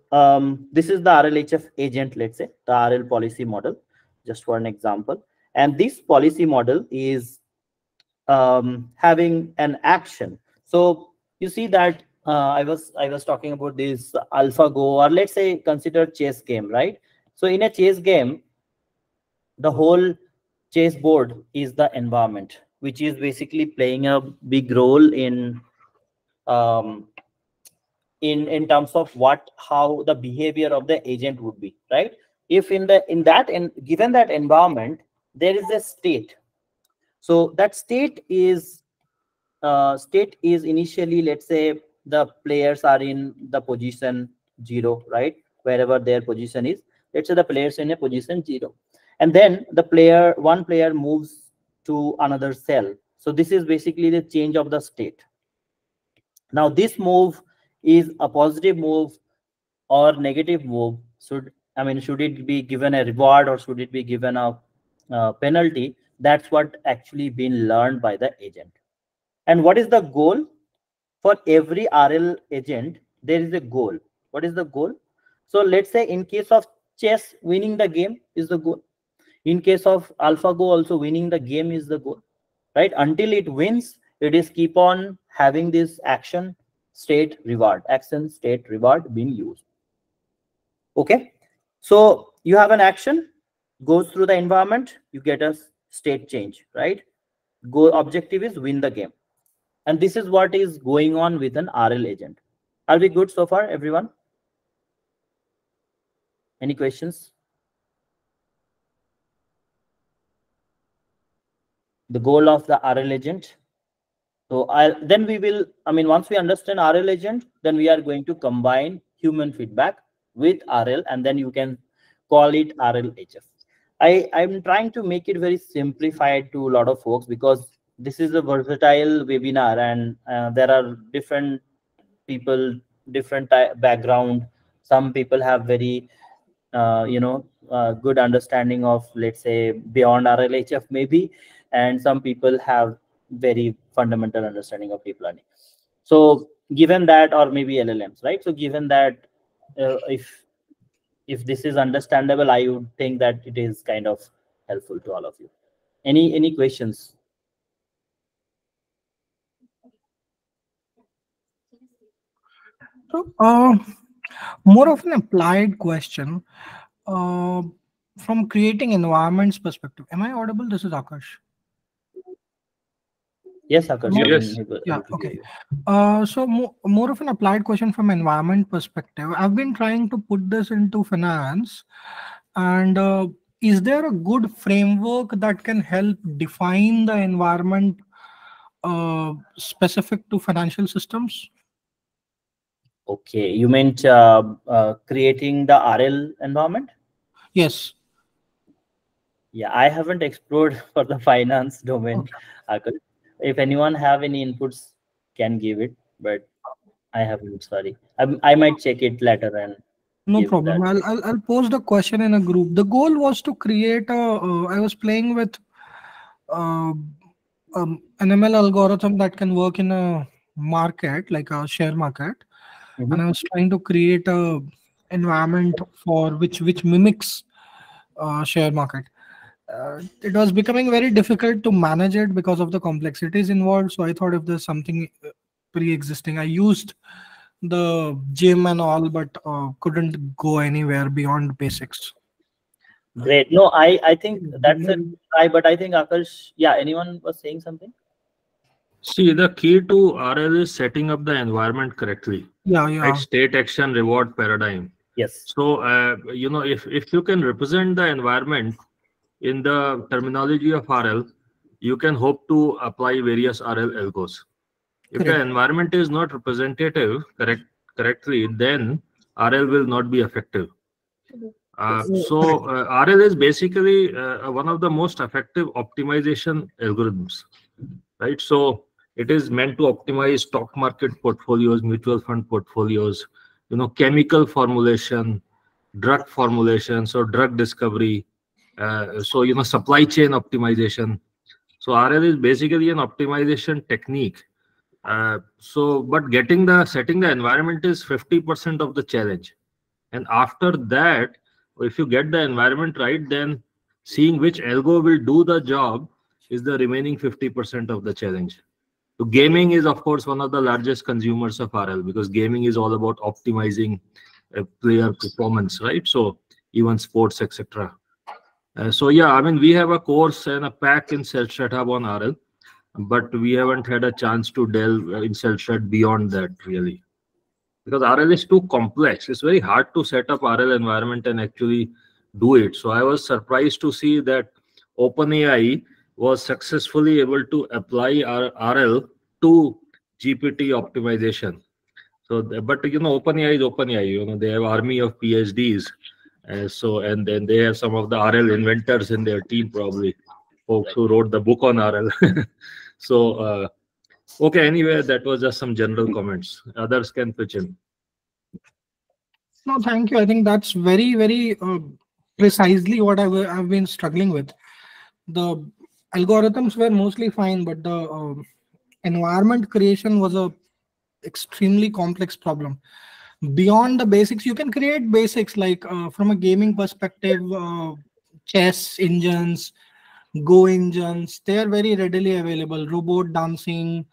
this is the RLHF agent, let's say the RL policy model, just for an example. And this policy model is having an action. So you see that I was talking about this AlphaGo, or let's say consider chess game, right? So in a chess game, the whole chess board is the environment, which is basically playing a big role um, in terms of how the behavior of the agent would be, right? If given that environment there is a state, so that state is initially, let's say the players are in the position 0, right? Wherever their position is, let's say the players in a position 0, and then one player moves to another cell. So this is basically the change of the state. Now this move is a positive move or negative move. Should it be given a reward or should it be given a penalty? That's what actually been learned by the agent. And what is the goal? For every RL agent there is a goal. What is the goal? So let's say in case of chess, winning the game is the goal. In case of AlphaGo also, winning the game is the goal, right? Until it wins, it is keep on having this action state reward being used. Okay, so you have an action, goes through the environment, you get a state change, right? Objective is win the game. And this is what is going on with an RL agent. Are we good so far, everyone? Any questions? The goal of the RL agent. So then we will, once we understand RL agent, then we are going to combine human feedback with RL, and then you can call it RLHF. I'm trying to make it very simplified to a lot of folks because this is a versatile webinar, and there are different people, different background. Some people have very good understanding of, let's say, beyond RLHF maybe, and some people have very fundamental understanding of deep learning. So given that, or maybe LLMs, right? So given that, if this is understandable, I would think that it is kind of helpful to all of you. Any questions? So, more of an applied question from creating environments perspective. Am I audible? This is Akash. Yes, Akash. Yes. Yeah. Okay. So more of an applied question from environment perspective. I've been trying to put this into finance, and is there a good framework that can help define the environment specific to financial systems? Okay, you meant creating the RL environment? Yes. Yeah, I haven't explored for the finance domain. Okay. If anyone have any inputs, can give it, but I haven't. Sorry, I might check it later and. No problem. I'll post the question in a group. The goal was to create a. I was playing with an ML algorithm that can work in a market, like a share market, and I was trying to create a environment for which mimics share market. it was becoming very difficult to manage it because of the complexities involved. So I thought if there's something pre-existing, I used the gym and all, but couldn't go anywhere beyond basics. Great. No, I think that's a try, but I think Akash, yeah, anyone was saying something? See, the key to RL is setting up the environment correctly. Yeah, yeah. Right? State action reward paradigm. Yes. So, if you can represent the environment in the terminology of RL, you can hope to apply various RL algos. If the environment is not representative correctly, then RL will not be effective. RL is basically one of the most effective optimization algorithms, right? So it is meant to optimize stock market portfolios, mutual fund portfolios, chemical formulation, drug formulations or drug discovery. Supply chain optimization. So RL is basically an optimization technique. But setting the environment is 50% of the challenge. And after that, if you get the environment right, then seeing which algo will do the job is the remaining 50% of the challenge. So gaming is, of course, one of the largest consumers of RL because gaming is all about optimizing player performance, right? So even sports, etc. We have a course and a pack in Self-Hub on RL, but we haven't had a chance to delve in Self-Hub beyond that, really. Because RL is too complex. It's very hard to set up RL environment and actually do it. So I was surprised to see that OpenAI was successfully able to apply RL to GPT optimization. So, but OpenAI is OpenAI. They have army of PhDs. And then they have some of the RL inventors in their team, probably folks who wrote the book on RL. Okay, anyway, that was just some general comments. Others can pitch in. No, thank you. I think that's very, very precisely what I've been struggling with. The algorithms were mostly fine, but the environment creation was a extremely complex problem. Beyond the basics, you can create basics like from a gaming perspective, chess engines, Go engines, they are very readily available. Robot dancing,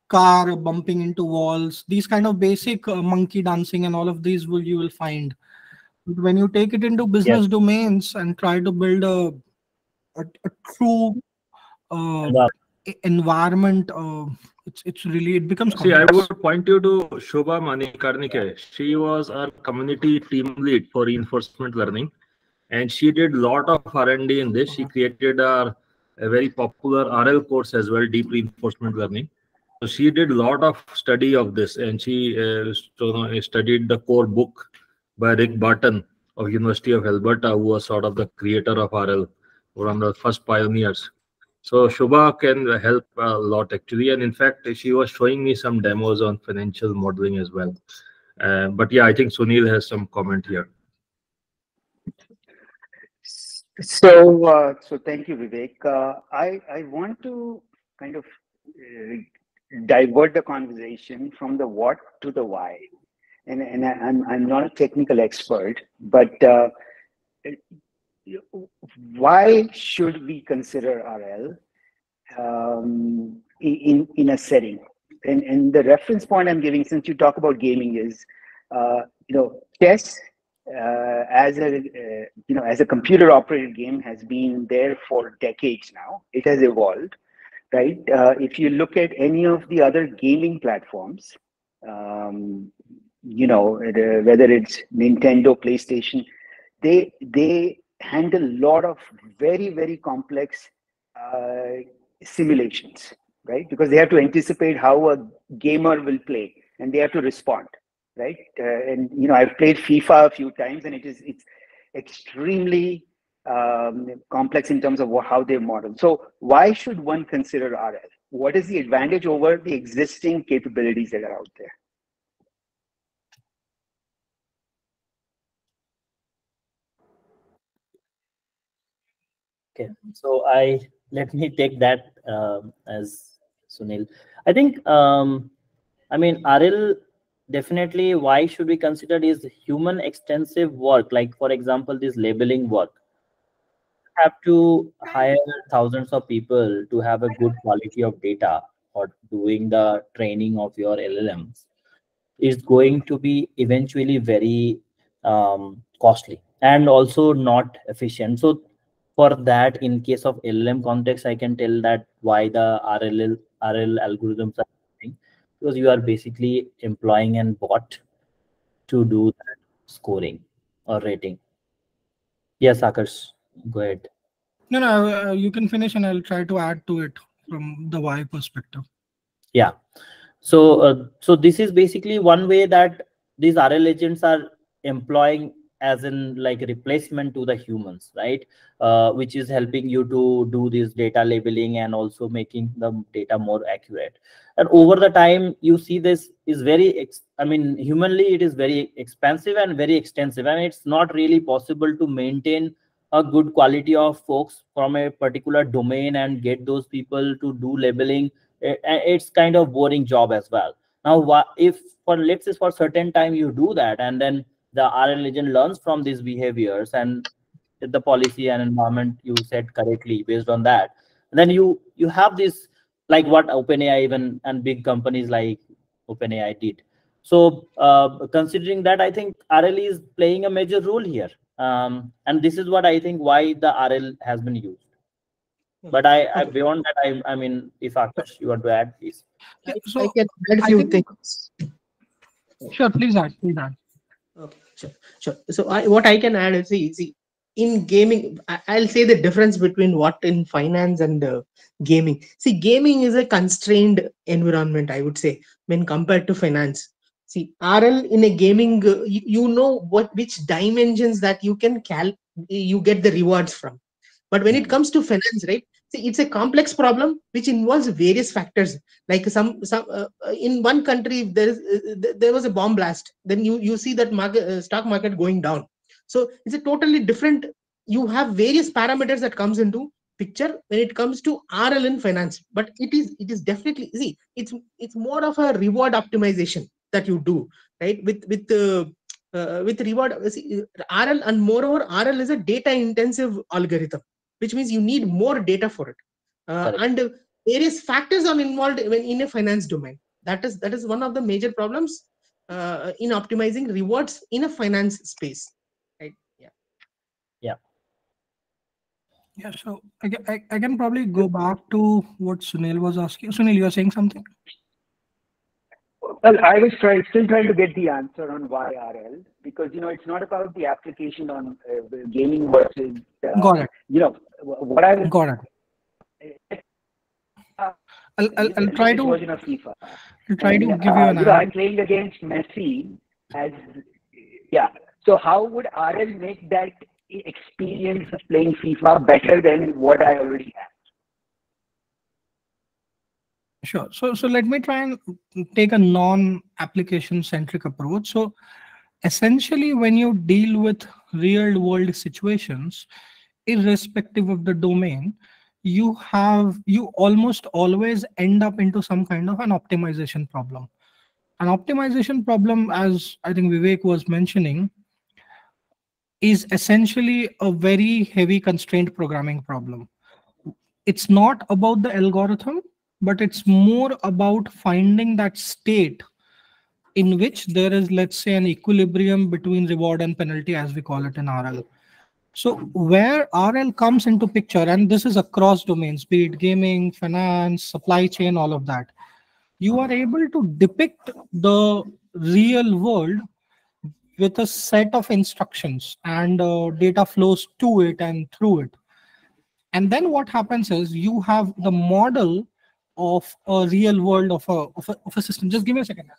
car bumping into walls, these kind of basic monkey dancing and all of these you will find. But when you take it into business domains and try to build a true environment, it becomes complex. See, I would point you to Shobha Manikarnike. She was our community team lead for reinforcement learning, and she did a lot of R&D in this. She created a very popular RL course as well, deep reinforcement learning. So she did a lot of study of this, and she studied the core book by Rick Barton of University of Alberta, who was sort of the creator of RL, one of the first pioneers. So Shubha can help a lot actually, and in fact, she was showing me some demos on financial modeling as well. But yeah, I think Sunil has some comment here. So thank you, Vivek. I want to kind of divert the conversation from the what to the why, and I'm not a technical expert, but why should we consider RL in a setting? And the reference point I'm giving, since you talk about gaming, is chess as a computer operated game has been there for decades now. It has evolved, right? If you look at any of the other gaming platforms, whether it's Nintendo, PlayStation, they handle a lot of very, very complex simulations, right? Because they have to anticipate how a gamer will play and they have to respond, right? And I've played FIFA a few times, and it's extremely complex in terms of how they model. So why should one consider RL? What is the advantage over the existing capabilities that are out there? Okay, so let me take that as Sunil. I think RL definitely, why should we consider is human extensive work, like for example this labeling work. have to hire thousands of people to have a good quality of data for doing the training of your LLMs. Is going to be eventually very costly and also not efficient. So for that, in case of LLM context, I can tell that why the RL algorithms are using, because you are basically employing an bot to do that scoring or rating. Yes, Akash, go ahead. No, you can finish, and I'll try to add to it from the why perspective. Yeah. So this is basically one way that these RL agents are employing as in like replacement to the humans, right? Which is helping you to do this data labeling and also making the data more accurate. And over the time, you see this is very, I mean, humanly, it is very expensive and very extensive, and it's not really possible to maintain a good quality of folks from a particular domain and get those people to do labeling. It's kind of boring job as well. Now if for let's say for certain time you do that, and then the RL agent learns from these behaviors, and the policy and environment you said correctly based on that, and then you have this, like what OpenAI even and big companies like OpenAI did. So considering that, I think RL is playing a major role here, and this is what I think why the RL has been used. But I beyond that, I mean, if Akash, you want to add, please. Yeah, I so can add I few think, things. sure, please add. Okay, sure. So what I can add is, see, in gaming, I'll say the difference between what in finance and gaming. See, gaming is a constrained environment, I would say, when compared to finance. See, RL in a gaming, you know which dimensions that you can you get the rewards from. But when it comes to finance, right? See, it's a complex problem which involves various factors. Like some in one country there was a bomb blast, then you see that stock market going down. So it's a totally different. You have various parameters that comes into picture when it comes to RL in finance. But it is definitely, see, it's more of a reward optimization that you do, right? With reward, see, RL, and moreover RL is a data intensive algorithm, which means you need more data for it, and various factors are involved when in a finance domain. That is one of the major problems in optimizing rewards in a finance space, right? Yeah, so I can probably go back to what Sunil was asking. Sunil, you are saying something? Well, I was still trying to get the answer on why RL, because it's not about the application on gaming versus. Got it. What I was. Got it. I'll try to version of FIFA. I'll try to give you an answer. I'm playing against Messi So how would RL make that experience of playing FIFA better than what I already have? Sure. So let me try and take a non-application centric approach. So essentially, when you deal with real world situations, irrespective of the domain, you almost always end up into some kind of an optimization problem. An optimization problem, as I think Vivek was mentioning, is essentially a very heavy constraint programming problem. It's not about the algorithm, but it's more about finding that state in which there is, let's say, an equilibrium between reward and penalty, as we call it in RL. So where RL comes into picture, and this is across domains, be it gaming, finance, supply chain, all of that, you are able to depict the real world with a set of instructions, and data flows to it and through it. And then what happens is you have the model of a real world of a system. Just give me a second.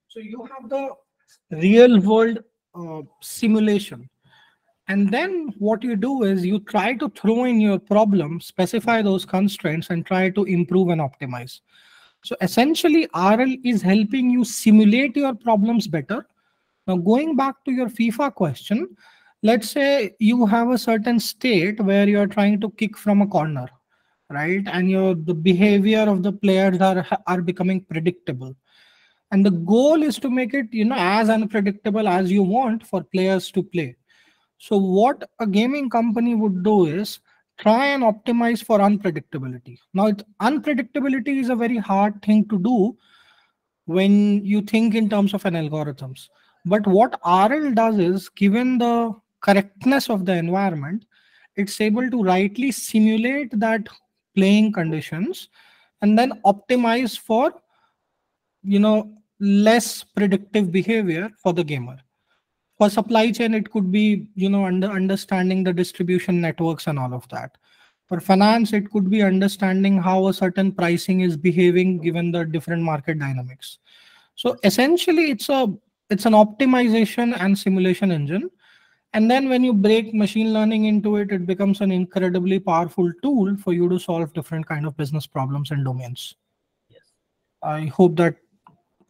So you have the real world simulation. And then what you do is you try to throw in your problem, specify those constraints, and try to improve and optimize. So essentially, RL is helping you simulate your problems better. Now, going back to your FIFA question, let's say you have a certain state where you're trying to kick from a corner, right? And the behavior of the players are becoming predictable. And the goal is to make it, as unpredictable as you want for players to play. So what a gaming company would do is try and optimize for unpredictability. Now, unpredictability is a very hard thing to do when you think in terms of an algorithms. But what RL does is, given the correctness of the environment, it's able to rightly simulate that playing conditions and then optimize for less predictive behavior for the gamer. For supply chain, it could be understanding the distribution networks and all of that. For finance, it could be understanding how a certain pricing is behaving given the different market dynamics. So essentially, it's an optimization and simulation engine. And then when you break machine learning into it, it becomes an incredibly powerful tool for you to solve different kind of business problems and domains. Yes. I hope that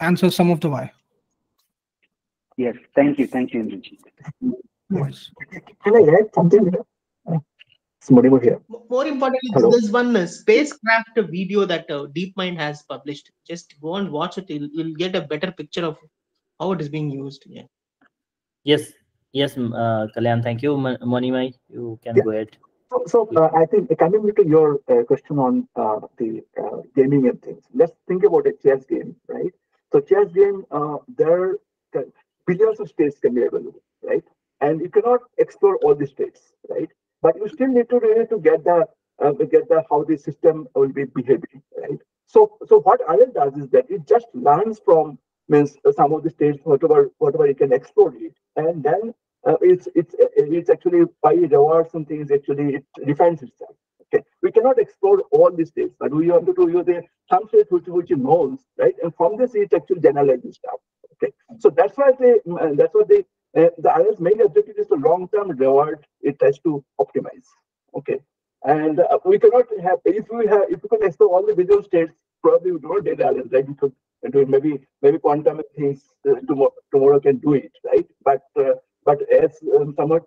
answers some of the why. Yes, thank you, Indrajit. Yes. Can I add something here? It's Modibo here. More importantly, Hello. there's one spacecraft video that DeepMind has published. Just go and watch it. You'll get a better picture of how it is being used. Yeah. Yes, Kalyan, thank you. Monimai, you can go ahead. So I think coming to your question on the gaming and things, let's think about a chess game, right? So chess game, there are billions of states can be available, right? And you cannot explore all the states, right? But you still need to really to get the how the system will be behaving, right? So what RL does is that it just learns from means some of the states, whatever it can explore it, and then it's actually by rewards and things actually it refines itself. Okay, we cannot explore all the states, but we want to use some states which it knows, right? And from this it actually generalizes stuff. Okay, so that's why the IR's main objective is the long-term reward it tries to optimize. Okay, and we cannot have if we can explore all the visual states, probably we don't need IRS, right? We could do maybe quantum things tomorrow can do it, right? But as somewhat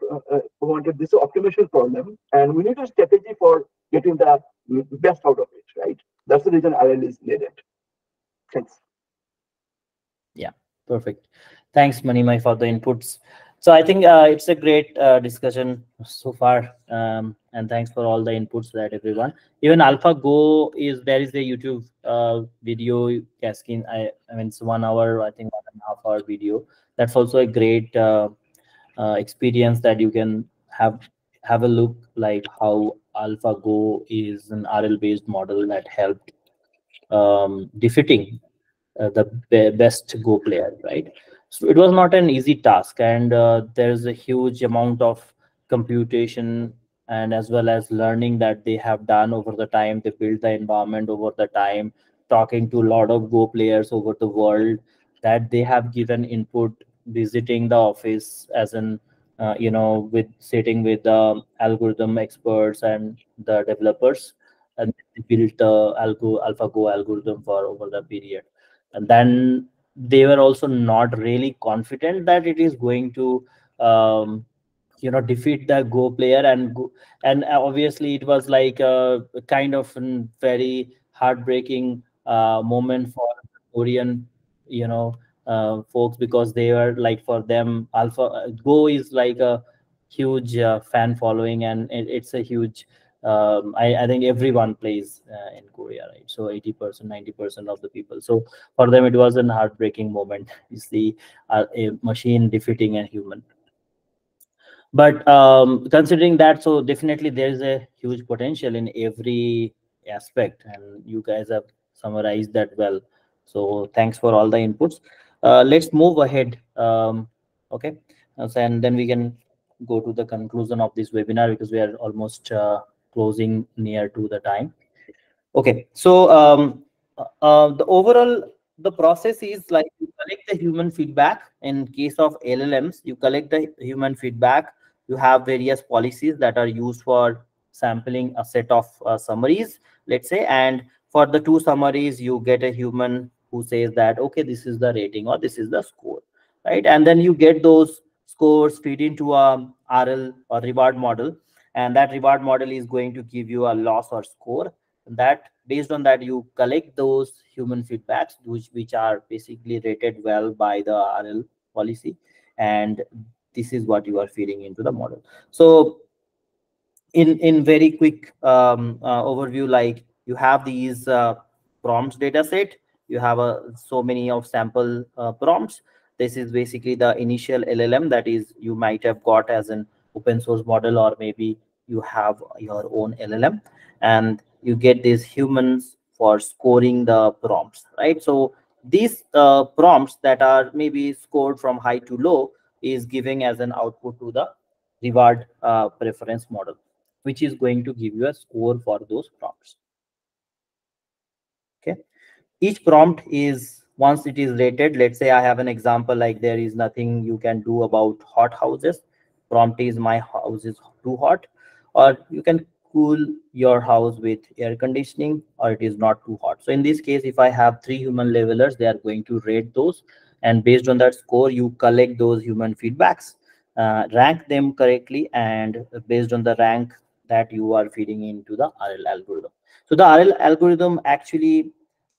we wanted this optimization problem, and we need a strategy for getting the best out of it, right? That's the reason RL is needed. Thanks. Yeah, perfect. Thanks, Manimai, for the inputs. So I think it's a great discussion so far, and thanks for all the inputs that everyone. Even AlphaGo there is a YouTube video cascade. I mean, it's 1 hour, I think 1.5 hour video. That's also a great experience that you can have a look like how AlphaGo is an RL based model that helped defeating the best Go player, right? So it was not an easy task, and there's a huge amount of computation and as well as learning that they have done over the time. They built the environment over the time, talking to a lot of Go players over the world, that they have given input, visiting the office as an with sitting with the algorithm experts and the developers, and they built the AlphaGo algorithm for over the period. And then they were also not really confident that it is going to defeat the Go player, and obviously it was like a kind of very heartbreaking moment for Korean folks, because they were like, for them Go is like a huge fan following, and it's a huge I think everyone plays in Korea, right? So 80%, 90% of the people. So for them, it was an heartbreaking moment. You see a machine defeating a human. But considering that, so definitely there is a huge potential in every aspect, and you guys have summarized that well. So thanks for all the inputs. Let's move ahead. Okay, and then we can go to the conclusion of this webinar, because we are almost closing near to the time. Okay, so the process is like, you collect the human feedback. In case of LLMs, you collect the human feedback. You have various policies that are used for sampling a set of summaries, let's say, and for the 2 summaries, you get a human who says that, okay, this is the rating or this is the score, right? And then you get those scores, feed into a RL or reward model, and that reward model is going to give you a loss or score. That based on that, you collect those human feedbacks which are basically rated well by the RL policy, and this is what you are feeding into the model. So in very quick overview, like you have these prompts data set, you have so many of sample prompts. This is basically the initial LLM that is you might have got as an open source model, or maybe you have your own LLM, and you get these humans for scoring the prompts, right? So these prompts that are maybe scored from high to low is giving as an output to the reward preference model, which is going to give you a score for those prompts. Okay, each prompt is, once it is rated, let's say I have an example like there is nothing you can do about hot houses. Prompt is my house is too hot, or you can cool your house with air conditioning, or it is not too hot. So in this case, if I have 3 human levelers, they are going to rate those, and based on that score you collect those human feedbacks, rank them correctly, and based on the rank that you are feeding into the RL algorithm. So the RL algorithm actually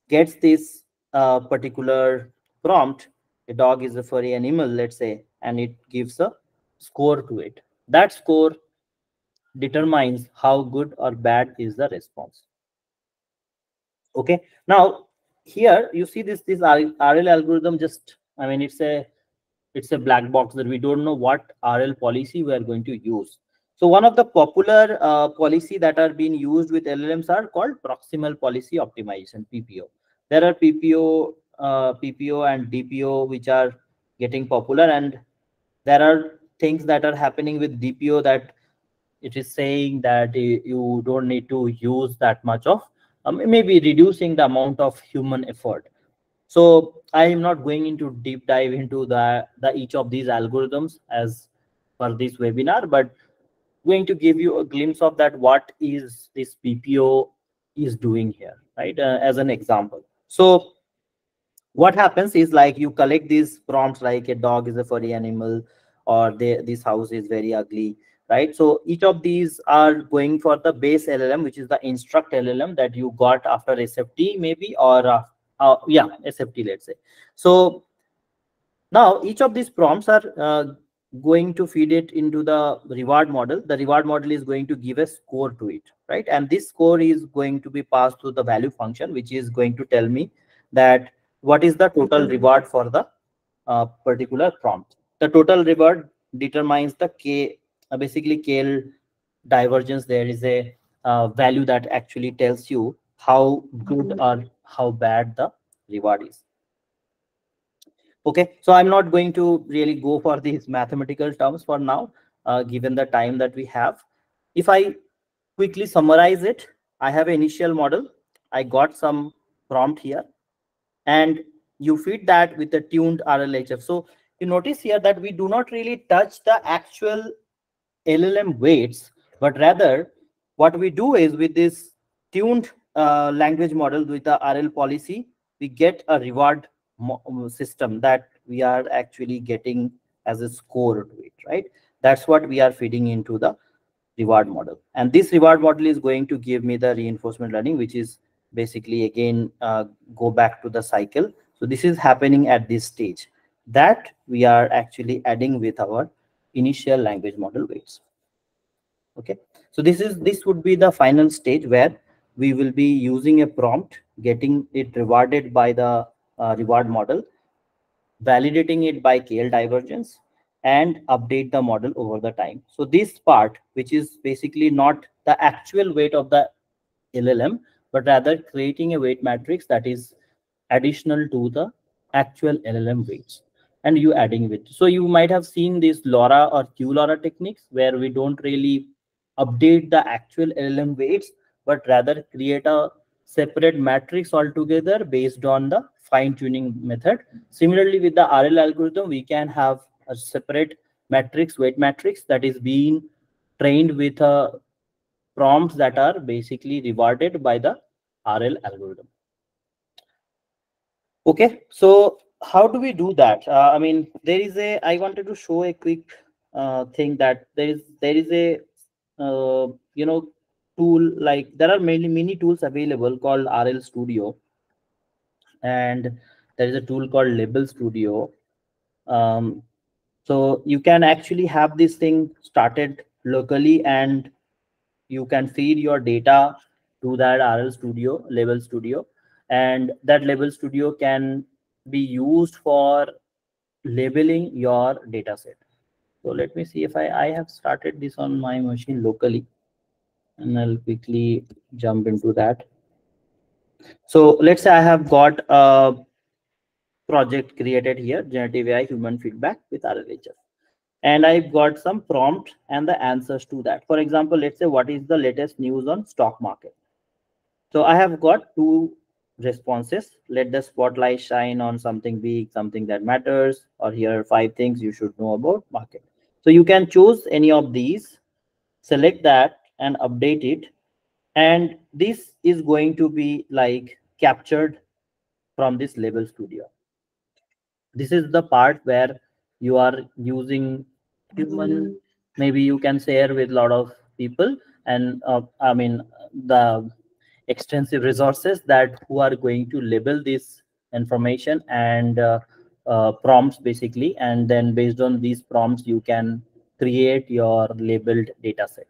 gets this particular prompt, a dog is a furry animal, let's say, and it gives a score to it. That score determines how good or bad is the response. Okay, now here you see this RL algorithm, just, I mean, it's a black box that we don't know what RL policy we are going to use. So one of the popular policy that are being used with LLMs are called proximal policy optimization, PPO. There are PPO and DPO which are getting popular, and there are things that are happening with DPO that it is saying that you don't need to use that much of maybe reducing the amount of human effort. So I am not going into deep dive into the each of these algorithms as per this webinar, but going to give you a glimpse of that what is this PPO is doing here, right? As an example. So what happens is, like, you collect these prompts like a dog is a furry animal, or this house is very ugly, right? So each of these are going for the base LLM, which is the instruct LLM that you got after SFT maybe, or yeah, SFT, let's say. So now each of these prompts are going to feed it into the reward model. The reward model is going to give a score to it, right? And this score is going to be passed to the value function, which is going to tell me that what is the total reward for the particular prompt. The total reward determines the basically KL divergence. There is a value that actually tells you how good or how bad the reward is. Okay, so I'm not going to really go for these mathematical terms for now, given the time that we have. If I quickly summarize it, I have an initial model. I got some prompt here, and you feed that with a tuned RLHF. So you notice here that we do not really touch the actual LLM weights, but rather what we do is, with this tuned language model with the RL policy, we get a reward system that we are actually getting as a score to it, right? That's what we are feeding into the reward model. And this reward model is going to give me the reinforcement learning, which is basically, again, go back to the cycle. So this is happening at this stage that we are actually adding with our initial language model weights. Okay, so this would be the final stage where we will be using a prompt, getting it rewarded by the reward model, validating it by KL divergence, and update the model over the time. So this part, which is basically not the actual weight of the LLM, but rather creating a weight matrix that is additional to the actual LLM weights, and you adding it. So you might have seen this LoRa or QLoRa techniques, where we don't really update the actual LLM weights, but rather create a separate matrix altogether based on the fine-tuning method. Similarly, with the RL algorithm, we can have a separate matrix, weight matrix, that is being trained with prompts that are basically rewarded by the RL algorithm. Okay, so how do we do that? I mean, I wanted to show a quick thing that there is a tool, like there are many tools available called RL Studio, and there is a tool called Label Studio. So you can actually have this thing started locally, and you can feed your data to that RL Studio, Label Studio, and that Label Studio can be used for labeling your data set. So let me see if I have started this on my machine locally, and I'll quickly jump into that. So let's say I have got a project created here, Generative AI Human Feedback with RLHF. And I've got some prompt and the answers to that. For example, let's say what is the latest news on stock market. So I have got two responses. Let the spotlight shine on something big, something that matters, or here are 5 things you should know about market. So you can choose any of these, select that and update it. And this is going to be like captured from this Label Studio. This is the part where you are using human, maybe you can share with a lot of people, and I mean the extensive resources that who are going to label this information and prompts basically, and then based on these prompts you can create your labeled data set,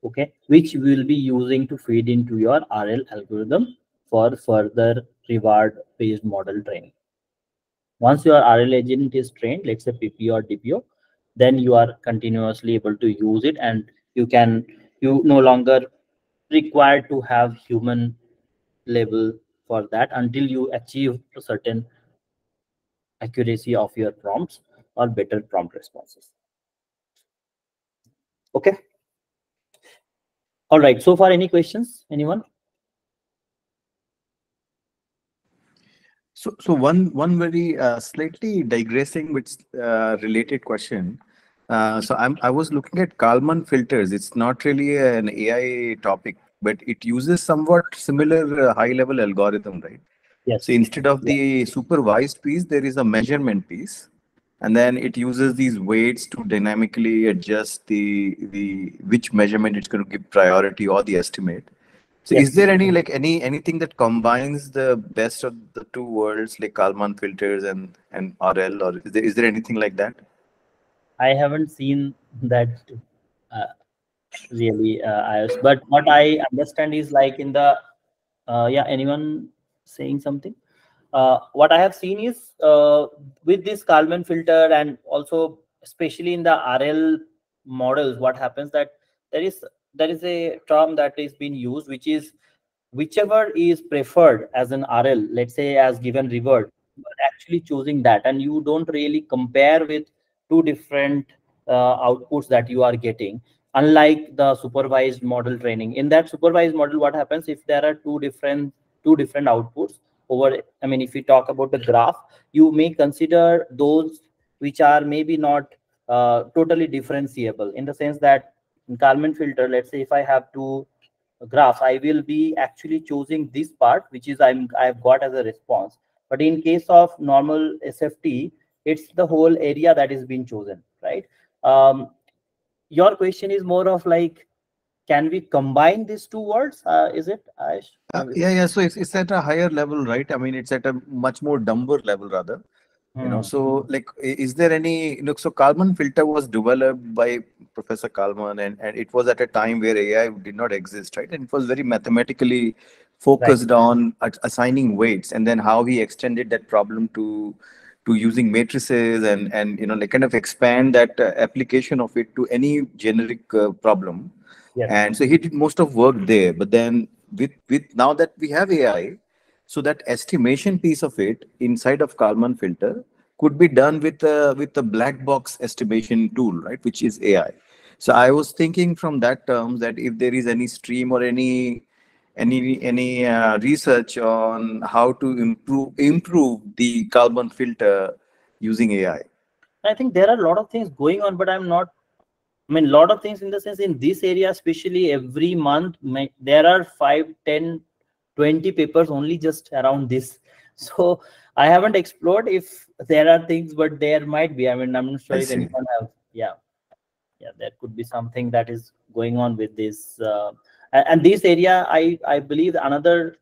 okay, which we will be using to feed into your RL algorithm for further reward based model training. Once your RL agent is trained, let's say PPO or DPO, then you are continuously able to use it, and you no longer required to have human label for that until you achieve a certain accuracy of your prompts or better prompt responses. Okay. All right. So far, any questions? Anyone? So one very slightly digressing which related question. I was looking at Kalman filters. It's not really an AI topic, but it uses somewhat similar high level algorithm, right? Yes. So instead of the supervised piece, there is a measurement piece, and then it uses these weights to dynamically adjust the which measurement it's going to give priority or the estimate. So Yes. is there anything that combines the best of the two worlds, like Kalman filters and RL, or is there anything like that? I haven't seen that really, Ayush. But what I understand is like in the yeah, anyone saying something? What I have seen is with this Kalman filter, and also especially in the RL models, what happens that there is a term that is being used, which is whichever is preferred as an RL, let's say as given reward, but actually choosing that, and you don't really compare with two different outputs that you are getting. Unlike the supervised model training, in that supervised model, what happens if there are two different outputs over, I mean, if we talk about the graph, you may consider those which are maybe not totally differentiable, in the sense that in Kalman filter, let's say if I have two graphs, I will be actually choosing this part which is I've got as a response. But in case of normal SFT, it's the whole area that is being chosen, right? Your question is more of like, can we combine these two words? Is it, Aish? Yeah. So it's at a higher level, right? I mean, it's at a much more dumber level rather. So like, is there any, so Kalman filter was developed by Professor Kalman, and it was at a time where AI did not exist, right? And it was very mathematically focused on assigning weights, and then how he extended that problem to using matrices and like kind of expand that application of it to any generic problem. Yes. And so he did most of work there. But then with now that we have AI, so that estimation piece of it inside of Kalman filter could be done with a black box estimation tool, right? Which is AI. So I was thinking from that terms that if there is any stream or any research on how to improve the Kalman filter using AI. I think there are a lot of things going on, but I'm not, I mean, a lot of things in the sense in this area, especially every month, there are 5, 10, 20 papers only just around this. So I haven't explored if there are things, but there might be. I mean, I'm not sure if anyone have. Yeah, there could be something that is going on with this. And this area, I believe another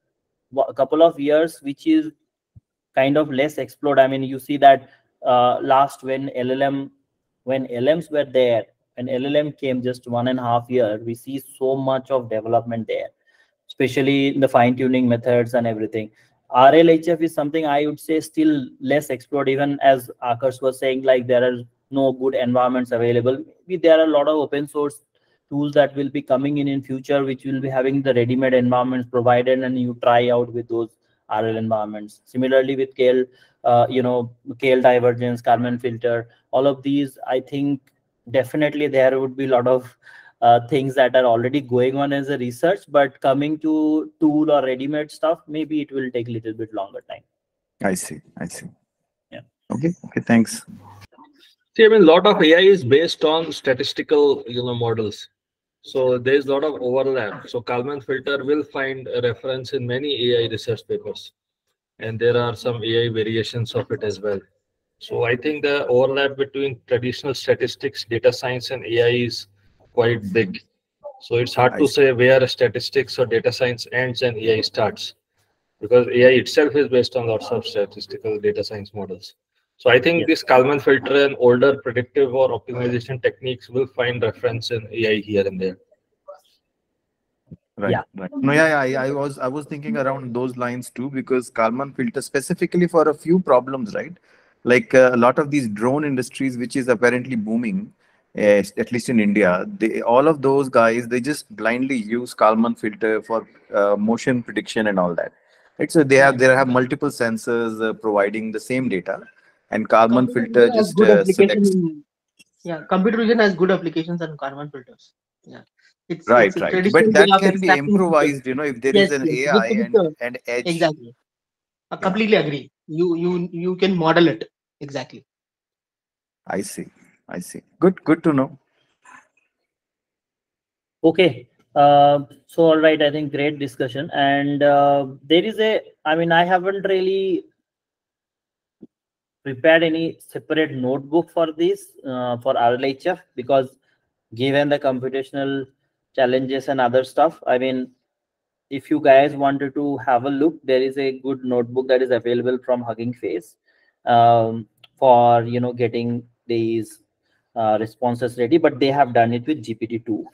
couple of years, which is kind of less explored. I mean, you see that last when LLMs were there, when LLM came just 1.5 years, we see so much of development there, especially in the fine-tuning methods and everything. RLHF is something I would say still less explored, even as Akash was saying, like there are no good environments available. Maybe there are a lot of open source tools that will be coming in future, which will be having the ready-made environments provided, and you try out with those RL environments. Similarly with KL, KL divergence, Kalman filter, all of these, I think definitely there would be a lot of things that are already going on as a research, but coming to tool or ready-made stuff, maybe it will take a little bit longer time. I see. Yeah. Okay, thanks. See, I mean, a lot of AI is based on statistical, models. So there's a lot of overlap. So Kalman filter will find a reference in many AI research papers, and there are some AI variations of it as well. So I think the overlap between traditional statistics, data science, and AI is quite big. So it's hard to say where statistics or data science ends and AI starts, because AI itself is based on lots of statistical data science models. So I think this Kalman filter and older predictive or optimization techniques will find reference in AI here and there. Right. No, I was thinking around those lines too, because Kalman filter specifically for a few problems, right? Like a lot of these drone industries, which is apparently booming, at least in India, all of those guys, they just blindly use Kalman filter for motion prediction and all that. Right? So they have multiple sensors providing the same data, and Kalman filter just selects. Computer vision has good applications on Kalman filters. Yeah. It's right. But that can be improvised, if there is an AI and edge. Exactly. I completely agree. You can model it. Exactly. I see. Good to know. Okay. So all right, I think great discussion. And there is I haven't really prepared any separate notebook for this, for RLHF, because given the computational challenges and other stuff, if you guys wanted to have a look, there is a good notebook that is available from Hugging Face for getting these responses ready, but they have done it with GPT-2,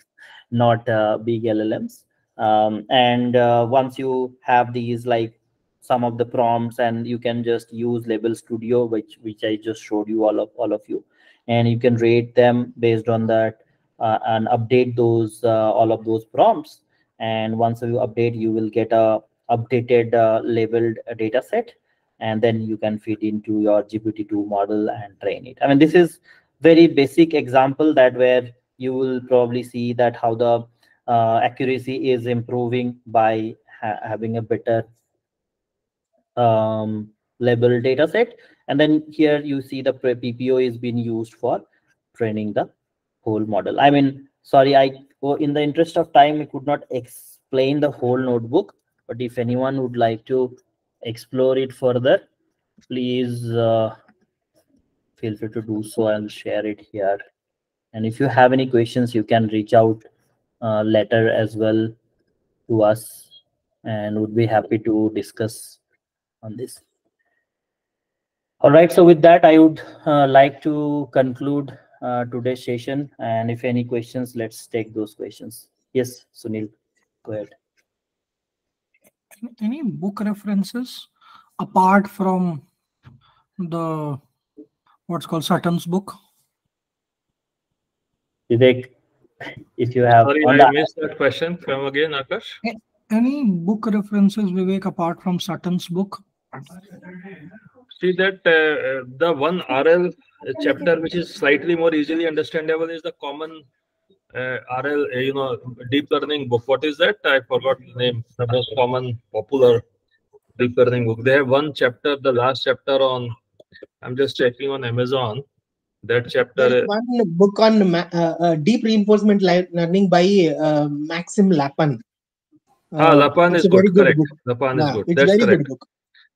not big LLMs. And once you have these, like some of the prompts, and you can just use Label Studio, which I just showed you, all of you, and you can rate them based on that and update those all of those prompts. And once you update, you will get a updated labeled data set, and then you can feed into your GPT-2 model and train it. This is very basic example that where you will probably see that how the accuracy is improving by having a better label data set. And then here you see the PPO is being used for training the whole model. Sorry, in the interest of time, I could not explain the whole notebook, but if anyone would like to explore it further, please feel free to do so. I'll share it here. And if you have any questions, you can reach out later as well to us, and would be happy to discuss on this. All right, so with that, I would like to conclude today's session. And if any questions, let's take those questions. Yes, Sunil, go ahead. Any book references apart from the what's called Sutton's book? Vivek, if you have. Sorry, I missed that question. Come again, Akash. Any book references, Vivek, apart from Sutton's book? See that the one RL chapter which is slightly more easily understandable is the common RL, deep learning book. What is that? I forgot the name. The most common, popular deep learning book. They have one chapter, the last chapter on. I'm just checking on Amazon. That chapter. There's one book on deep reinforcement learning by Maxim Lapin. Lapin is good. Correct. Lapin is good. It's That's very correct. good book.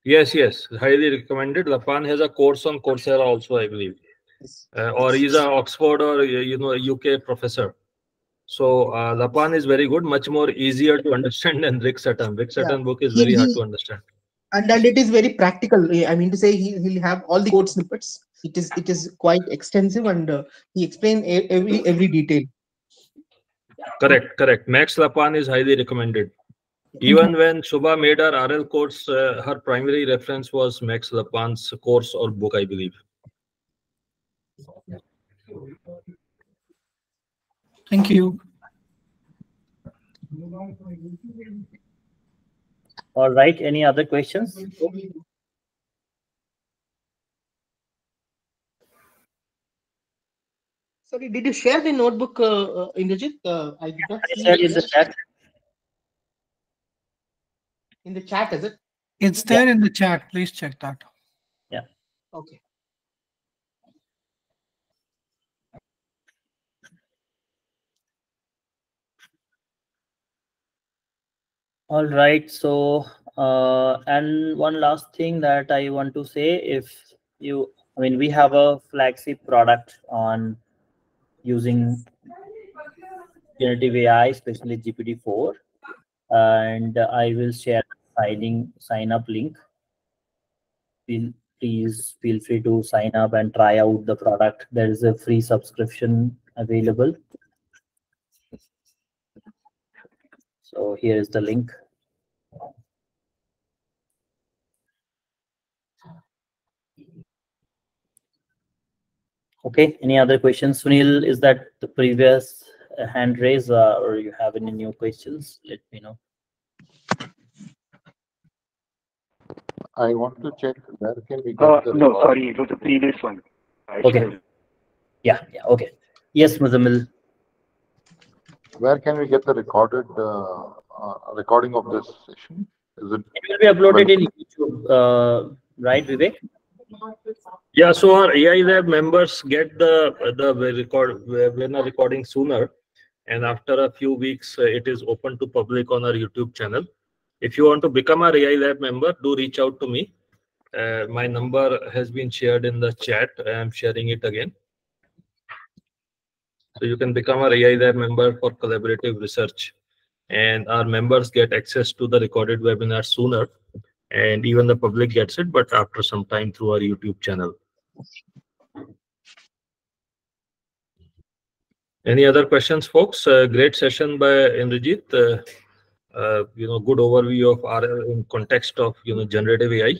Yes, highly recommended. Lapin has a course on Coursera also, I believe. Or he's an Oxford or UK professor. So Lapin is very good, much more easier to understand than Rick Sutton. Rick Sutton book is very hard to understand. And it is very practical. I mean to say, he'll have all the code snippets, it is quite extensive, and he explained every detail. Correct. Max Lapan is highly recommended. Even when Shubha made her RL course, her primary reference was Max Lapan's course or book, I believe. Thank you. All right. Any other questions? Sorry, did you share the notebook, Indrajit? I did not see Shared it. in the chat. In the chat, is it? It's there in the chat. Please check that. Yeah. Okay. All right. So, and one last thing that I want to say, we have a flagship product on using generative AI, especially GPT-4, and I will share sign up link. Please feel free to sign up and try out the product. There is a free subscription available. So here is the link. Okay, any other questions? Sunil, is that the previous hand raise, or you have any new questions? Let me know. I want to check where can we get the no, sorry, it was the previous one. Okay. Yeah, okay. Yes, Muzammil. Where can we get the recording of this session? Is it? It will be uploaded in YouTube, right, Vivek? Yeah, so our AI Lab members get the webinar recording sooner, and after a few weeks, it is open to public on our YouTube channel. If you want to become our AI Lab member, do reach out to me. My number has been shared in the chat. I am sharing it again. So you can become our AI Lab member for collaborative research, and our members get access to the recorded webinar sooner, and even the public gets it, but after some time through our YouTube channel. Any other questions, folks? Great session by Indrajit. Good overview of RL in context of generative AI.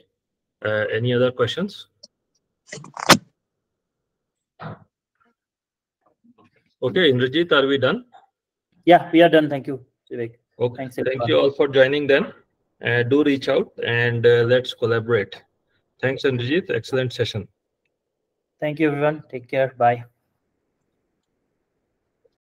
Any other questions? Okay, Indrajit, are we done? Yeah, we are done. Thank you, Vivek. Okay. Thanks, Thank everyone. you all for joining then. Do reach out and let's collaborate. Thanks, Indrajit. Excellent session. Thank you, everyone. Take care. Bye.